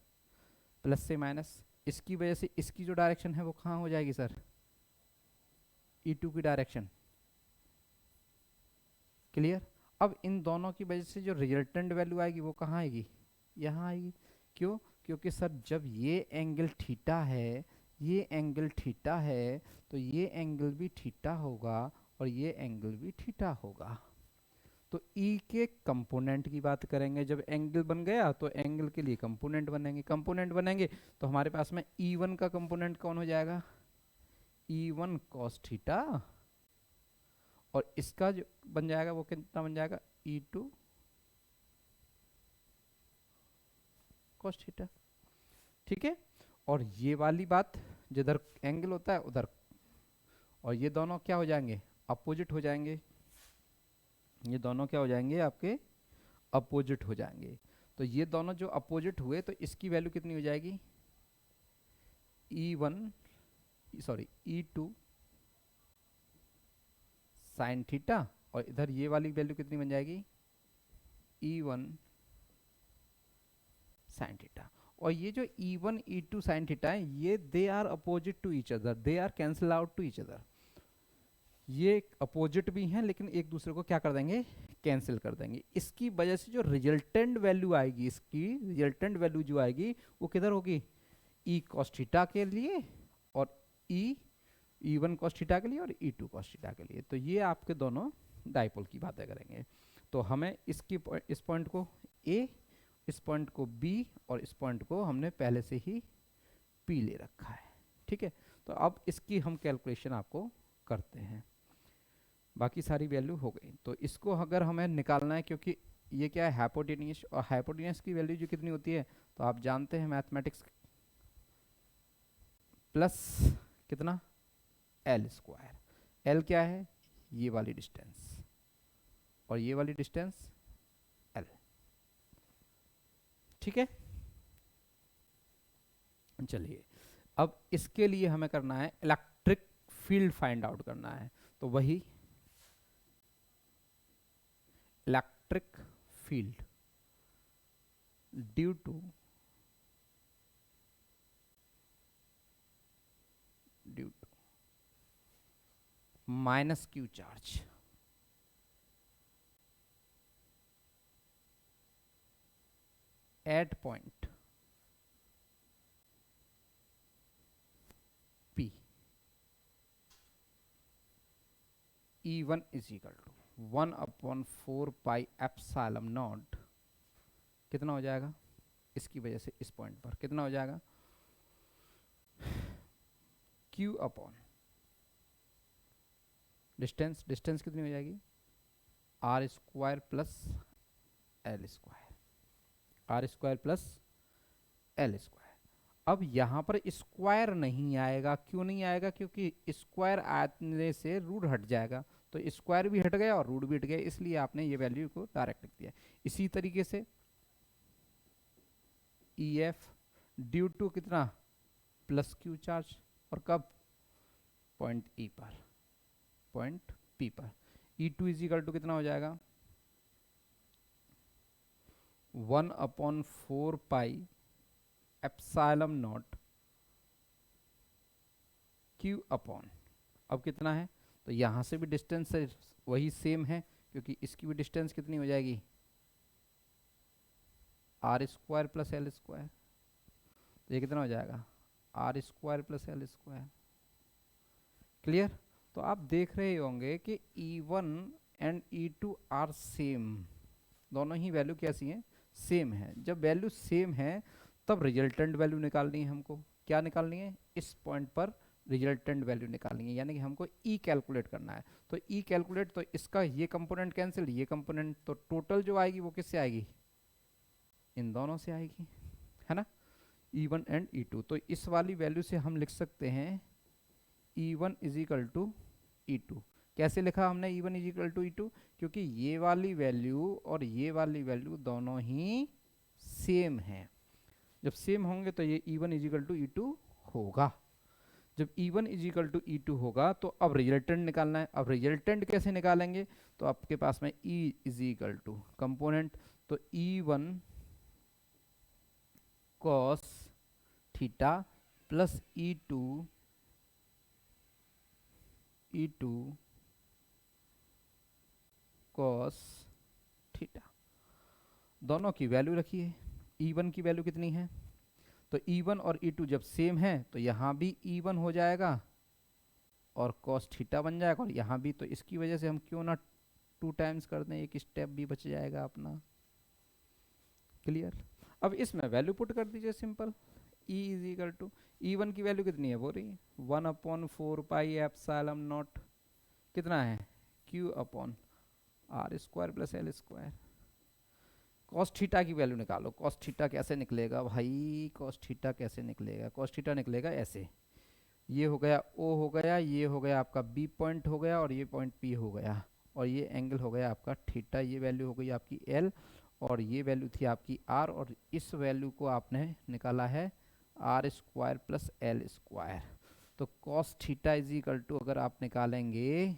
प्लस से माइनस। इसकी वजह से इसकी जो डायरेक्शन है वो कहाँ हो जाएगी सर, E2 की डायरेक्शन। क्लियर। अब इन दोनों की वजह से जो रिजल्टेंट वैल्यू आएगी वो कहाँ आएगी, यहाँ आएगी। क्यों, क्योंकि सर जब ये एंगल थीटा है, ये एंगल थीटा है, तो ये एंगल भी थीटा होगा और ये एंगल भी थीटा होगा। तो ई के कंपोनेंट की बात करेंगे, जब एंगल बन गया तो एंगल के लिए कंपोनेंट बनेंगे, कंपोनेंट बनेंगे तो हमारे पास में E1 का कंपोनेंट कौन हो जाएगा, E1 cos थीटा, और इसका जो बन जाएगा वो कितना बन जाएगा, E2 cos थीटा। ठीक है। और ये वाली बात, जिधर एंगल होता है उधर, और ये दोनों क्या हो जाएंगे, अपोजिट हो जाएंगे, ये दोनों क्या हो जाएंगे आपके, अपोजिट हो जाएंगे। तो ये दोनों जो अपोजिट हुए तो इसकी वैल्यू कितनी हो जाएगी, E2 साइन थीटा, और इधर ये वाली वैल्यू कितनी बन जाएगी, E1 साइन थीटा। और ये जो E1 E2 साइन थीटा है, ये they are opposite to each other, they are cancel out to each other. ये अपोजिट भी हैं लेकिन एक दूसरे को क्या कर देंगे, कैंसिल कर देंगे। इसकी वजह से जो रिजल्टेंट वैल्यू आएगी, इसकी रिजल्टेंट वैल्यू जो आएगी वो किधर होगी, E cos थीटा के लिए, और E1 cos थीटा के लिए, और E2 cos थीटा के लिए। तो ये आपके दोनों डाइपोल की बातें करेंगे। तो हमें इसकी इस पॉइंट को A, इस पॉइंट को B, और इस पॉइंट को हमने पहले से ही P ले रखा है। ठीक है। तो अब इसकी हम कैलकुलेशन आपको करते हैं, बाकी सारी वैल्यू हो गई। तो इसको अगर हमें निकालना है, क्योंकि ये क्या है, हाइपोटेन्यूस, और हाइपोटेन्यूस की वैल्यू जो कितनी होती है, तो आप जानते हैं मैथमेटिक्स, प्लस कितना, L स्क्वायर। L क्या है, ये वाली डिस्टेंस, और ये वाली डिस्टेंस L। ठीक है। चलिए, अब इसके लिए हमें करना है इलेक्ट्रिक फील्ड फाइंड आउट करना है। तो वही electric field due to minus Q charge at point P, E1 is equal to 1/4 pi epsilon naught, कितना हो जाएगा, इसकी वजह से इस पॉइंट पर कितना हो जाएगा, Q अपॉन डिस्टेंस, डिस्टेंस कितनी हो जाएगी, R square plus L square, R square plus L square. अब यहाँ पर स्क्वायर नहीं आएगा, क्यों नहीं आएगा, क्योंकि स्क्वायर आने से रूट हट जाएगा। तो स्क्वायर भी हट गया और रूट भी हट गया, इसलिए आपने ये वैल्यू को डायरेक्ट लिख दिया। इसी तरीके से EF ड्यू टू कितना, प्लस क्यू चार्ज, और कब, पॉइंट E पर, पॉइंट P पर। E2 इज इक्वल टू कितना हो जाएगा, 1/4 pi epsilon naught Q upon, अब कितना है, तो यहाँ से भी डिस्टेंस वही सेम है, क्योंकि इसकी भी डिस्टेंस कितनी हो जाएगी, R square plus L square. तो ये कितना हो जाएगा, R square plus L square. Clear. तो आप देख रहे होंगे कि E1 and E2 are same, दोनों ही वैल्यू कैसी हैं, सेम है। जब वैल्यू सेम है तब रिजल्टेंट वैल्यू निकालनी है हमको। क्या निकालनी है, इस पॉइंट पर रिजल्टेंट वैल्यू निकालनी है, यानी कि हमको E कैलकुलेट करना है। तो E कैलकुलेट, तो इसका ये कंपोनेंट कैंसिल, ये कंपोनेंट, तो टोटल जो आएगी वो किससे आएगी, इन दोनों से आएगी, है ना। E1 and E2। तो इस वाली वैल्यू से हम लिख सकते हैं E1 is equal to E2। कैसे लिखा हमने E1 is equal to E2? क्योंकि ये वाली वैल्यू और ये वाली वैल्यू दोनों ही सेम हैं। जब सेम होंगे तो ये E1 is equal to E2 होगा। जब E1 is equal to E2 होगा तो अब रिजल्टेंट निकालना है। अब रिजल्टेंट कैसे निकालेंगे? तो आपके पास में E is equal to component, तो E1 cos theta plus E2 cos theta, दोनों की वैल्यू रखिए। E1 की वैल्यू कितनी है? तो E1 और E2 जब सेम है तो यहाँ भी E1 हो जाएगा और cos थीटा बन जाएगा, और यहाँ भी। तो इसकी वजह से हम क्यों ना 2 टाइम्स कर दें, एक स्टेप भी बच जाएगा अपना। क्लियर? अब इसमें वैल्यू पुट कर दीजिए simple. E is equal to E1 की वैल्यू कितनी है वो रही 1/4 पाई एप्सिलॉन नॉट, कितना है Q upon R square plus L square. Cos theta की वैल्यू निकालो। कॉस थीटा कैसे निकलेगा भाई? कॉस थीटा कैसे निकलेगा? कॉस थीटा निकलेगा ऐसे, ये हो गया O हो गया, ये हो गया आपका B पॉइंट हो गया, और ये पॉइंट P हो गया, और ये एंगल हो गया आपका थीटा। ये वैल्यू हो गई आपकी L, और ये वैल्यू थी आपकी R, और इस वैल्यू को आपने निकाला है R square plus L square. तो cos theta is equal to, अगर आप निकालेंगे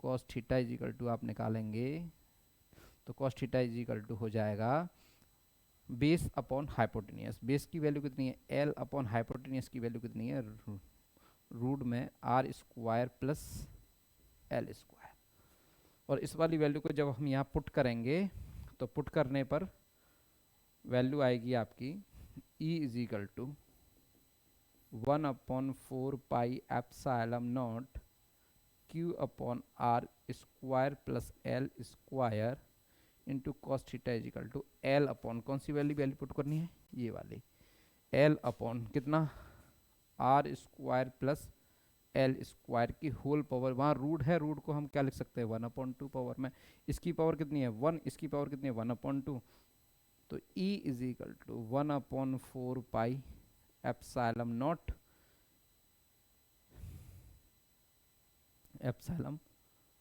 cos theta is equal to, आप निकालेंगे तो cos theta is equal to हो जाएगा बेस अपॉन हाइपोटेनियस। बेस की वैल्यू कितनी है? एल अपॉन हाइपोटेनियस की वैल्यू कितनी है? रूट में R square plus L square. और इस वाली वैल्यू को जब हम यहाँ पुट करेंगे तो पुट करने पर वैल्यू आएगी आपकी E is equal to 1/4 pi epsilon naught Q upon R square plus L square into cos theta is equal to L upon, कौन सी वैल्यू पुट करनी है? ये वाली, एल अपॉन कितना? R square plus L square की whole power. वहाँ root है, रूट को हम क्या लिख सकते हैं? 1/2 पावर में। इसकी पावर कितनी है? 1। इसकी पावर कितनी है? 1/2। तो E is equal to 1/4 pi epsilon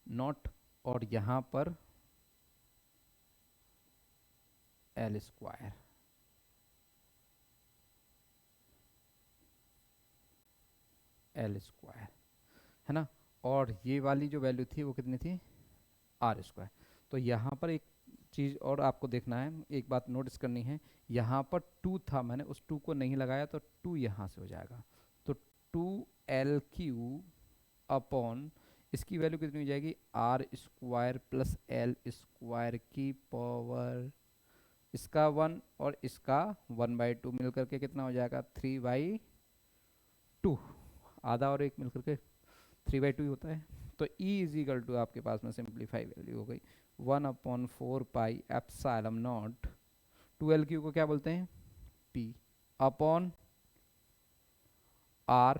naught, और यहाँ पर एल स्क्वायर। एल स्क्वायर है ना। और ये वाली जो वैल्यू थी वो कितनी थी? R square. तो यहाँ पर एक चीज़ और आपको देखना है, एक बात नोटिस करनी है। यहाँ पर 2 था, मैंने उस 2 को नहीं लगाया, तो 2 यहाँ से हो जाएगा। तो 2L³ अपॉन, इसकी वैल्यू कितनी हो जाएगी? R square plus L square की पावर, इसका 1 और इसका 1/2 मिल करके कितना हो जाएगा? 3/2। आधा और एक मिल करके 3/2 ही होता है। तो E इज इक्वल टू आपके पास में सिंप्लीफाई वैल्यू हो गई 1/4 पाई एप्सिलॉन नॉट, 2L³ को क्या बोलते हैं? P अपॉन आर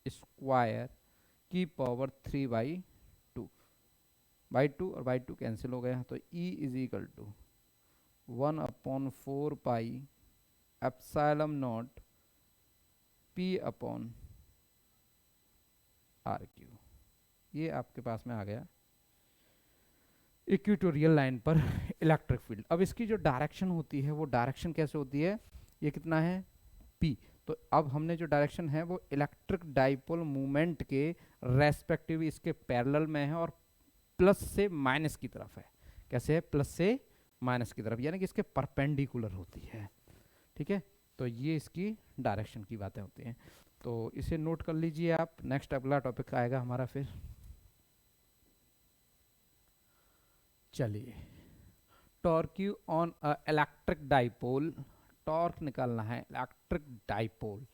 स्क्वायर की पावर 3/2। 2 और 2 कैंसिल हो गया, तो E is equal to 1/4 pi epsilon naught P upon R³। ये आपके पास में आ गया इक्वेटोरियल लाइन पर इलेक्ट्रिक फील्ड। अब इसकी जो डायरेक्शन होती है वो डायरेक्शन कैसे होती है? ये कितना है? P। तो अब हमने जो डायरेक्शन है वो इलेक्ट्रिक डाइपोल मूवमेंट के रेस्पेक्टिव इसके पैरेलल में है, और प्लस से माइनस की तरफ है। कैसे है? प्लस से माइनस की तरफ, यानी कि इसके परपेंडिकुलर होती है। ठीक है, तो ये इसकी डायरेक्शन की बातें होती हैं। तो इसे नोट कर लीजिए आप। नेक्स्ट अगला टॉपिक आएगा हमारा फिर। चलिए, torque on a electric dipole. Torque निकालना है electric dipole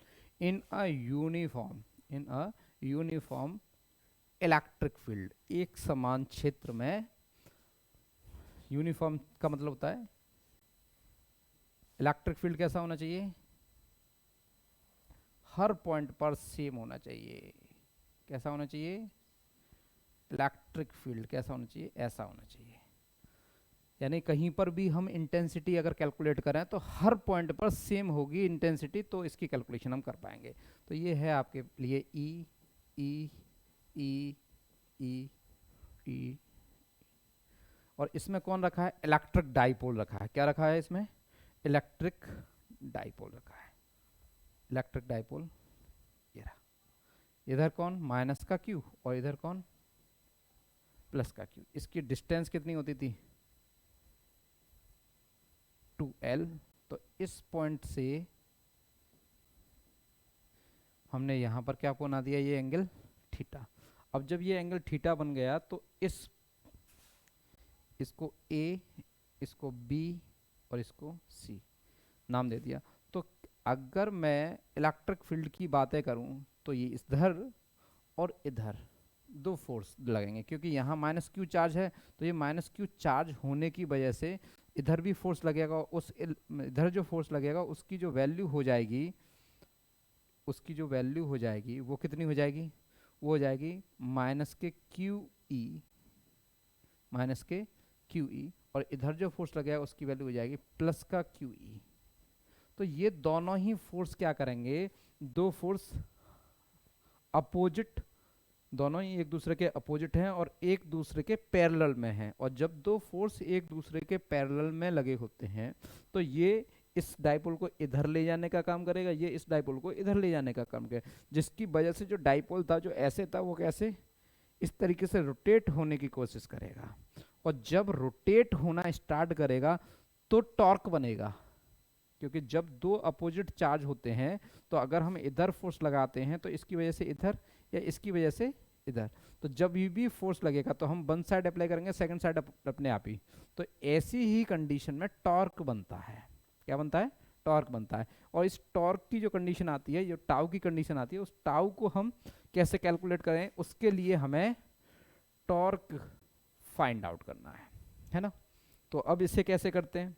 in a uniform electric field, एक समान क्षेत्र में। यूनिफॉर्म का मतलब होता है इलेक्ट्रिक फील्ड कैसा होना चाहिए? हर पॉइंट पर सेम होना चाहिए। कैसा होना चाहिए? इलेक्ट्रिक फील्ड कैसा होना चाहिए? ऐसा होना चाहिए। यानी कहीं पर भी हम इंटेंसिटी अगर कैलकुलेट करें तो हर पॉइंट पर सेम होगी इंटेंसिटी, तो इसकी कैलकुलेशन हम कर पाएंगे। तो ये है आपके लिए ई ई ई ई ई। और इसमें कौन रखा है? इलेक्ट्रिक डाइपोल रखा है। क्या रखा है इसमें? इलेक्ट्रिक डाइपोल रखा है। इलेक्ट्रिक डाइपोल ये रहा। इधर कौन? माइनस का क्यू, और इधर कौन? प्लस का क्यू। इसकी डिस्टेंस कितनी होती थी? 2L। तो इस पॉइंट से हमने यहां पर क्या बना दिया? ये एंगल थीटा। अब जब ये एंगल थीटा बन गया तो इसको A, इसको B और इसको C नाम दे दिया। तो अगर मैं इलेक्ट्रिक फील्ड की बातें करूं तो ये इधर और इधर दो फोर्स लगेंगे, क्योंकि यहाँ माइनस क्यू चार्ज है, तो ये माइनस क्यू चार्ज होने की वजह से इधर भी फोर्स लगेगा। उस इधर जो फोर्स लगेगा उसकी जो वैल्यू हो जाएगी, वो कितनी हो जाएगी? वो हो जाएगी माइनस के क्यू ई, और इधर जो फोर्स लगेगा उसकी वैल्यू हो जाएगी प्लस का क्यू ई। तो ये दोनों ही फोर्स क्या करेंगे? दो फोर्स अपोजिट, दोनों ही एक दूसरे के अपोजिट हैं और एक दूसरे के पैरेलल में हैं। और जब दो फोर्स एक दूसरे के पैरेलल में लगे होते हैं तो ये इस डाइपोल को इधर ले जाने का काम करेगा, ये इस डाइपोल को इधर ले जाने का काम करेगा, जिसकी वजह से जो डाइपोल था जो ऐसे था वो कैसे? इस तरीके से रोटेट होने की कोशिश करेगा। और जब रोटेट होना स्टार्ट करेगा तो टॉर्क बनेगा, क्योंकि जब दो अपोजिट चार्ज होते हैं तो अगर हम इधर फोर्स लगाते हैं तो इसकी वजह से इधर, या इसकी वजह से इधर, तो जब भी फोर्स लगेगा तो हम वन साइड अप्लाई करेंगे, सेकंड साइड अपने आप ही। तो ऐसी ही कंडीशन में टॉर्क बनता है। क्या बनता है? टॉर्क बनता है। और इस टॉर्क की जो कंडीशन आती है, जो टाउ की कंडीशन आती है, उस टाउ को हम कैसे कैलकुलेट करें? उसके लिए हमें टॉर्क फाइंड आउट करना है ना। तो अब इसे कैसे करते हैं?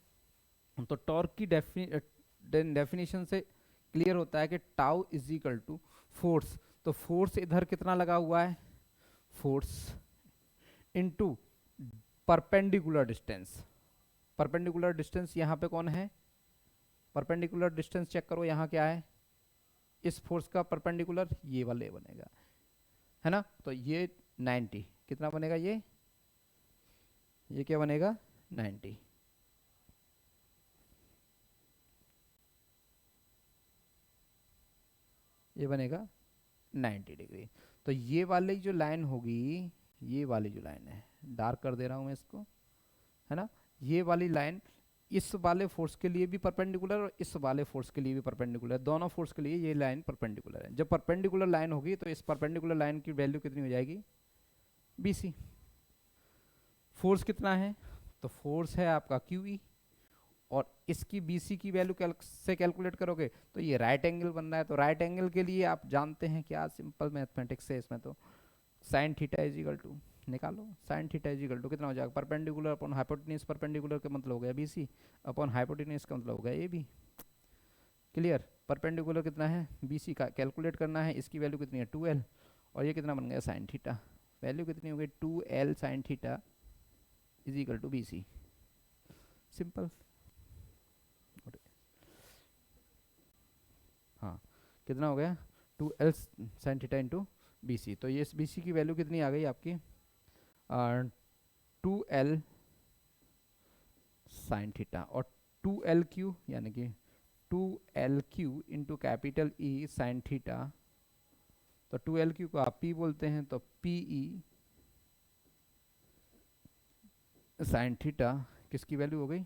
तो टॉर्क की डेफिनेशन से क्लियर होता है कि tau is equal to force. तो फोर्स इधर कितना लगा हुआ है? Force into perpendicular distance. Perpendicular distance यहाँ पे कौन है? परपेंडिकुलर डिस्टेंस चेक करो, यहाँ क्या है? इस फोर्स का परपेंडिकुलर ये वाले बनेगा, है ना। तो ये 90 कितना बनेगा? ये क्या बनेगा? 90। ये बनेगा 90 डिग्री। तो ये वाली जो लाइन होगी, ये वाली जो लाइन है, डार्क कर दे रहा हूं मैं इसको, है ना। ये वाली लाइन इस वाले फोर्स के लिए भी परपेंडिकुलर और इस वाले फोर्स के लिए भी परपेंडिकुलर, दोनों फोर्स के लिए ये लाइन परपेंडिकुलर है। जब परपेंडिकुलर लाइन होगी तो इस परपेंडिकुलर लाइन की वैल्यू कितनी हो जाएगी? BC। फोर्स कितना है? तो फोर्स है आपका QE, और इसकी BC की वैल्यू से कैलकुलेट करोगे तो ये राइट एंगल बन रहा है। तो राइट एंगल के लिए आप जानते हैं क्या? सिंपल मैथमेटिक्स है इसमें। तो sine theta is equal to, निकालो, sine theta is equal to कितना हो जाएगा? Perpendicular upon hypotenuse. परपेंडिकुलर का मतलब हो गया BC, अपॉन हाइपोटेन्यूज का मतलब हो गया AB। क्लियर? परपेंडिकुलर कितना है? BC का कैलकुलेट करना है। इसकी वैल्यू कितनी है? 2L, और ये कितना बन गया? Sine theta. वैल्यू कितनी हो गई? 2L sine theta is equal to BC। Simple. हाँ, कितना हो गया? 2L sine theta into BC। तो ये BC की वैल्यू कितनी आ गई आपकी? 2L साइन थीटा, और 2LQ यानी कि 2LQ into capital E sine theta. तो 2LQ को आप P बोलते हैं, तो PE साइन थीटा किसकी वैल्यू हो गई?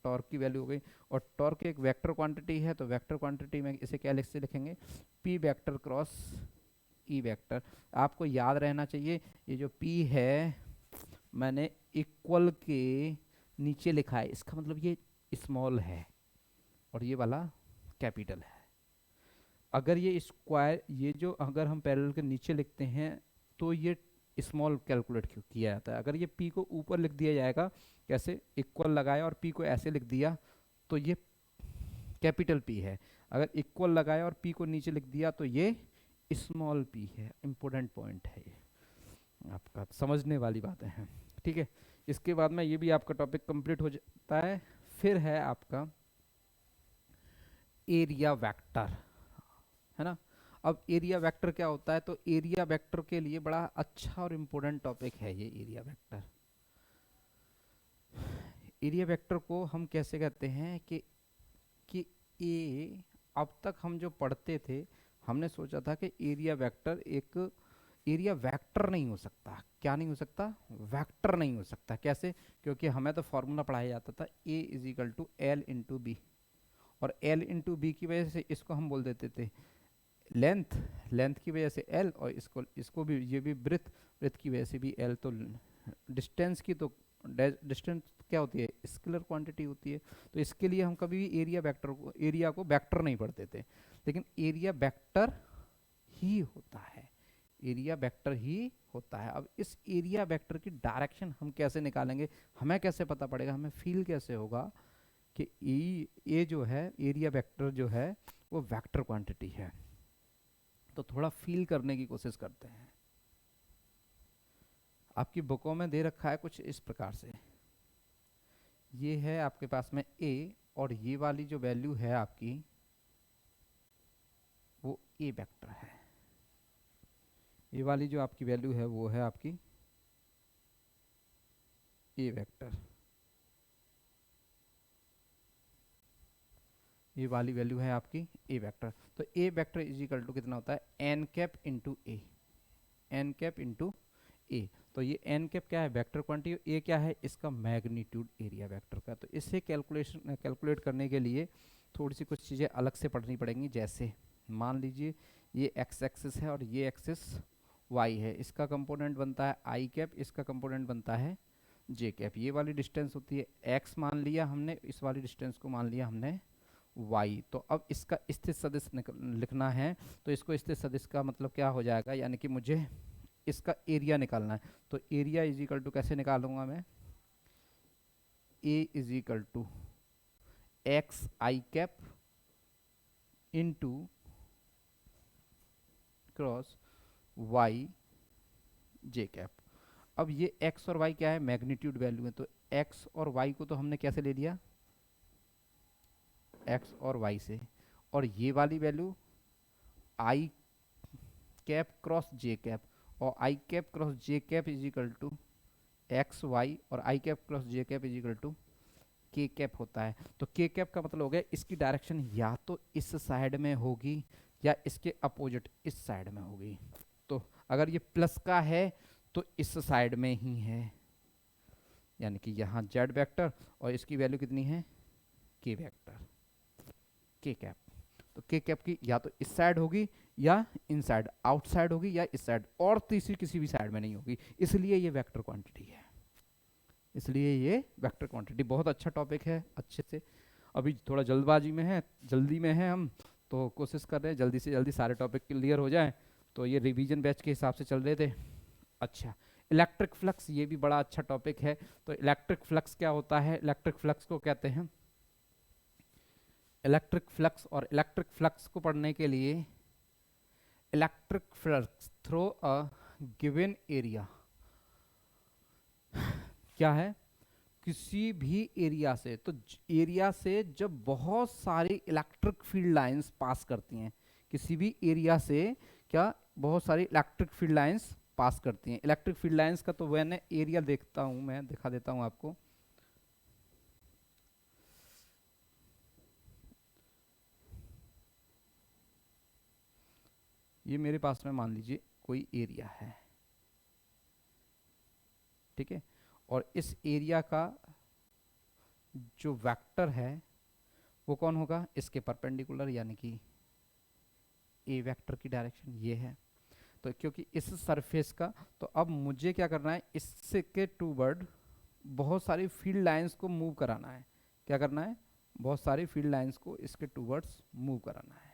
टॉर्क की वैल्यू हो गई। और टॉर्क एक वेक्टर क्वांटिटी है, तो वेक्टर क्वांटिटी में इसे क्या लिख से लिखेंगे? P vector cross E vector. आपको याद रहना चाहिए ये जो P है मैंने इक्वल के नीचे लिखा है, इसका मतलब ये स्मॉल है और ये वाला कैपिटल है। अगर ये स्क्वायर, ये जो अगर हम पैरेलल के नीचे लिखते हैं तो ये स्मॉल कैलकुलेट किया जाता है। अगर ये P को ऊपर लिख दिया जाएगा, कैसे? इक्वल लगाया और P को ऐसे लिख दिया तो ये कैपिटल P है। अगर इक्वल लगाया और P को नीचे लिख दिया तो ये स्मॉल p है। इंपॉर्टेंट पॉइंट है ये, आपका समझने वाली बातें हैं, ठीक है। इसके बाद में ये भी आपका टॉपिक कंप्लीट हो जाता है। फिर है आपका एरिया वेक्टर, है ना। अब एरिया वेक्टर क्या होता है, तो एरिया वेक्टर के लिए बड़ा अच्छा और इम्पोर्टेंट टॉपिक है ये एरिया वेक्टर। एरिया वेक्टर को हम कैसे कहते हैं कि ए, अब तक हम जो पढ़ते थे हमने सोचा था कि एरिया वेक्टर एक एरिया वेक्टर नहीं हो सकता। क्या नहीं हो सकता? वेक्टर नहीं हो सकता। कैसे? क्योंकि हमें तो फॉर्मूला पढ़ाया जाता था A is equal to L into B, और एल इंटू बी की वजह से इसको हम बोल देते थे लेंथ, लेंथ की वजह से एल, और इसको इसको भी, ये भी ब्रेथ, ब्रेथ की वजह से भी एल। तो डिस्टेंस की तो डिस्टेंस क्या होती है? स्केलर क्वांटिटी होती है। तो इसके लिए हम कभी भी एरिया वेक्टर को, एरिया को वेक्टर नहीं पढ़ते थे, लेकिन एरिया वेक्टर ही होता है, एरिया वेक्टर ही होता है। अब इस एरिया वेक्टर की डायरेक्शन हम कैसे निकालेंगे, हमें कैसे पता पड़ेगा, हमें फील कैसे होगा कि ये जो है एरिया वेक्टर जो है वो वेक्टर क्वांटिटी है? तो थोड़ा फील करने की कोशिश करते हैं। आपकी बुकों में दे रखा है कुछ इस प्रकार से, ये है आपके पास में ए, और ये वाली जो वैल्यू है आपकी वो ए वेक्टर है। ये वाली जो आपकी वैल्यू है वो है आपकी ए वेक्टर। ये वाली वैल्यू है आपकी ए वेक्टर। तो ए वेक्टर इज इक्वल टू कितना होता है? एन कैप इंटू ए, एन कैप इंटू ए। तो ये एन कैप क्या है? Vector quantity. ए क्या है? इसका मैग्नीट्यूड एरिया वेक्टर का। तो इससे कैलकुलेट करने के लिए थोड़ी सी कुछ चीज़ें अलग से पढ़नी पड़ेंगी। जैसे मान लीजिए ये एक्स एक्सिस है और ये एक्सिस वाई है, इसका कंपोनेंट बनता है आई कैप, इसका कंपोनेंट बनता है जे कैप। ये वाली डिस्टेंस होती है एक्स मान लिया हमने, इस वाली डिस्टेंस को मान लिया हमने y। तो अब इसका स्थित सदिश लिखना है, तो इसको स्थित सदिश का मतलब क्या हो जाएगा, यानी कि मुझे इसका एरिया निकालना है। तो एरिया इज इक्वल टू कैसे निकालूंगा मैं? A is equal to X I cap into cross Y J cap. अब ये x और y क्या है? मैग्नीट्यूड वैल्यू है। तो x और y को तो हमने कैसे ले लिया? x और y से। और ये वाली value I cap cross J cap, और I cap cross J cap is equal to X Y, और I cap cross J cap is equal to K cap होता है। तो के कैप का मतलब हो गया इसकी डायरेक्शन या तो इस साइड में होगी या इसके अपोजिट इस साइड में होगी। तो अगर ये प्लस का है तो इस साइड में ही है, यानी कि यहाँ जेड वेक्टर, और इसकी वैल्यू कितनी है? के वेक्टर, के कैप। तो के कैप की या तो इस साइड होगी या इनसाइड, आउटसाइड होगी या इस साइड, और तीसरी किसी भी साइड में नहीं होगी। इसलिए ये वेक्टर क्वांटिटी है, इसलिए ये वेक्टर क्वांटिटी। बहुत अच्छा टॉपिक है, अच्छे से। अभी थोड़ा जल्दबाजी में है, जल्दी में है हम, तो कोशिश कर रहे हैं जल्दी से जल्दी सारे टॉपिक क्लियर हो जाए। तो ये रिवीजन बैच के हिसाब से चल रहे थे। अच्छा, इलेक्ट्रिक फ्लक्स, ये भी बड़ा अच्छा टॉपिक है। तो इलेक्ट्रिक फ्लक्स क्या होता है? इलेक्ट्रिक फ्लक्स को कहते हैं इलेक्ट्रिक फ्लक्स, और इलेक्ट्रिक फ्लक्स को पढ़ने के लिए electric flux through a given area क्या है? किसी भी एरिया से, तो एरिया से जब बहुत सारी इलेक्ट्रिक फील्ड लाइंस पास करती हैं, किसी भी एरिया से क्या बहुत सारी इलेक्ट्रिक फील्ड लाइंस पास करती हैं। इलेक्ट्रिक फील्ड लाइंस का तो मैंने एरिया देखता हूं, मैं दिखा देता हूं आपको। ये मेरे पास में मान लीजिए कोई एरिया है, ठीक है, और इस एरिया का जो वेक्टर है वो कौन होगा? इसके परपेंडिकुलर, यानी कि ए वेक्टर की डायरेक्शन ये है। तो क्योंकि इस सरफेस का, तो अब मुझे क्या करना है? इसके टूवर्ड बहुत सारी फील्ड लाइंस को मूव कराना है। क्या करना है? बहुत सारी फील्ड लाइंस को इसके टूवर्ड्स मूव कराना है।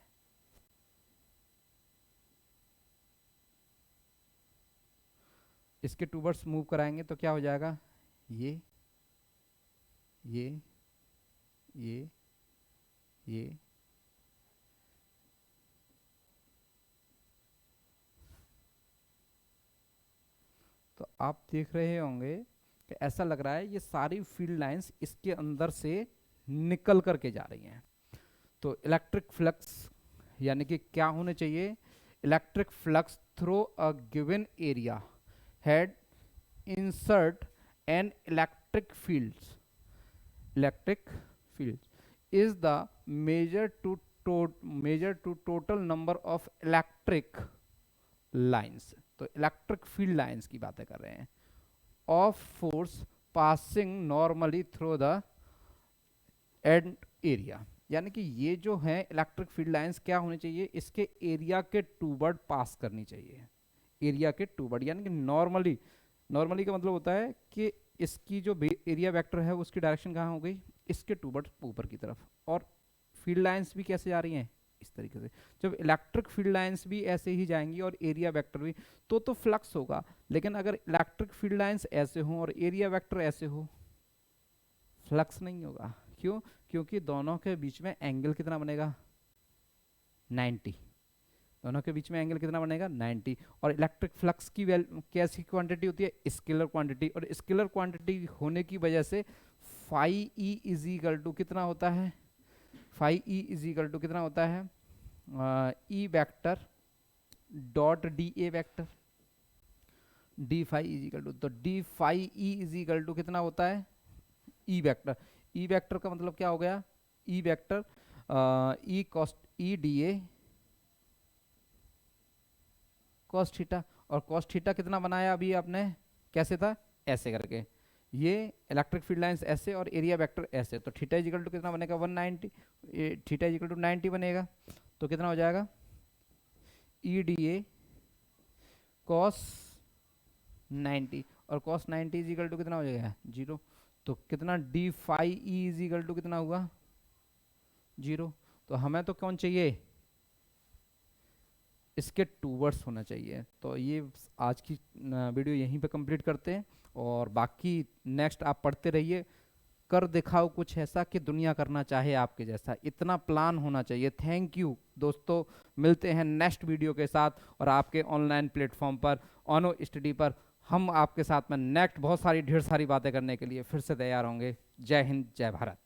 इसके टूवर्ड्स मूव कराएंगे तो क्या हो जाएगा? ये ये ये ये तो आप देख रहे होंगे कि ऐसा लग रहा है ये सारी फील्ड लाइंस इसके अंदर से निकल करके जा रही हैं। तो इलेक्ट्रिक फ्लक्स यानी कि क्या होने चाहिए, electric flux through a given area had insert an electric fields, electric fields is the measure to total number of electric lines। तो इलेक्ट्रिक फील्ड लाइंस की बातें कर रहे हैं, of force passing normally through the end area, यानी कि ये जो है इलेक्ट्रिक फील्ड लाइंस क्या होनी चाहिए, इसके एरिया के टूवर्ड पास करनी चाहिए, एरिया के टूवर्ड, यानी कि नॉर्मली, नॉर्मली का मतलब होता है कि इसकी जो एरिया वेक्टर है उसकी डायरेक्शन कहाँ हो गई, इसके टूवर्ड ऊपर की तरफ। और फील्ड लाइंस भी कैसे जा रही हैं, इस तरीके से। जब इलेक्ट्रिक फील्ड लाइंस भी ऐसे ही जाएंगी और एरिया वेक्टर भी, तो फ्लक्स होगा। लेकिन अगर इलेक्ट्रिक फील्ड लाइंस ऐसे हो और एरिया वेक्टर ऐसे हो, फ्लक्स नहीं होगा। क्यों? क्योंकि दोनों के बीच में एंगल कितना बनेगा, 90। दोनों के बीच में एंगल कितना बनेगा, 90। और इलेक्ट्रिक फ्लक्स की कैसी क्वांटिटी होती है, स्केलर क्वांटिटी। और स्केलर क्वांटिटी होने की वजह से phi E is equal to कितना होता है, phi E is equal to कितना होता है, E vector dot D A vector, D phi is equal to, तो D phi E is equal to कितना होता है, ई वेक्टर। ई वेक्टर का मतलब क्या हो गया, E vector E cost E D A cos theta. और कॉस थीटा कितना बनाया अभी आपने, कैसे था, ऐसे करके। ये इलेक्ट्रिक फील्ड लाइंस ऐसे और एरिया वेक्टर ऐसे, तो थीटा इज इक्वल टू कितना बनेगा, 190, थीटा इज इक्वल टू 90 बनेगा। तो कितना हो जाएगा, ई डी ए कॉस 90, और कॉस 90 इज इक्वल टू कितना हो जाएगा, 0। तो कितना, d phi E is equal to कितना हुआ, 0। तो हमें तो कौन चाहिए, इसके टूवर्ड्स होना चाहिए। तो ये आज की वीडियो यहीं पे कंप्लीट करते हैं, और बाकी नेक्स्ट आप पढ़ते रहिए। कर दिखाओ कुछ ऐसा कि दुनिया करना चाहे आपके जैसा, इतना प्लान होना चाहिए। थैंक यू दोस्तों, मिलते हैं नेक्स्ट वीडियो के साथ और आपके ऑनलाइन प्लेटफॉर्म पर, ऑनो स्टडी पर। हम आपके साथ में नेक्स्ट बहुत सारी ढेर सारी बातें करने के लिए फिर से तैयार होंगे। जय हिंद, जय भारत।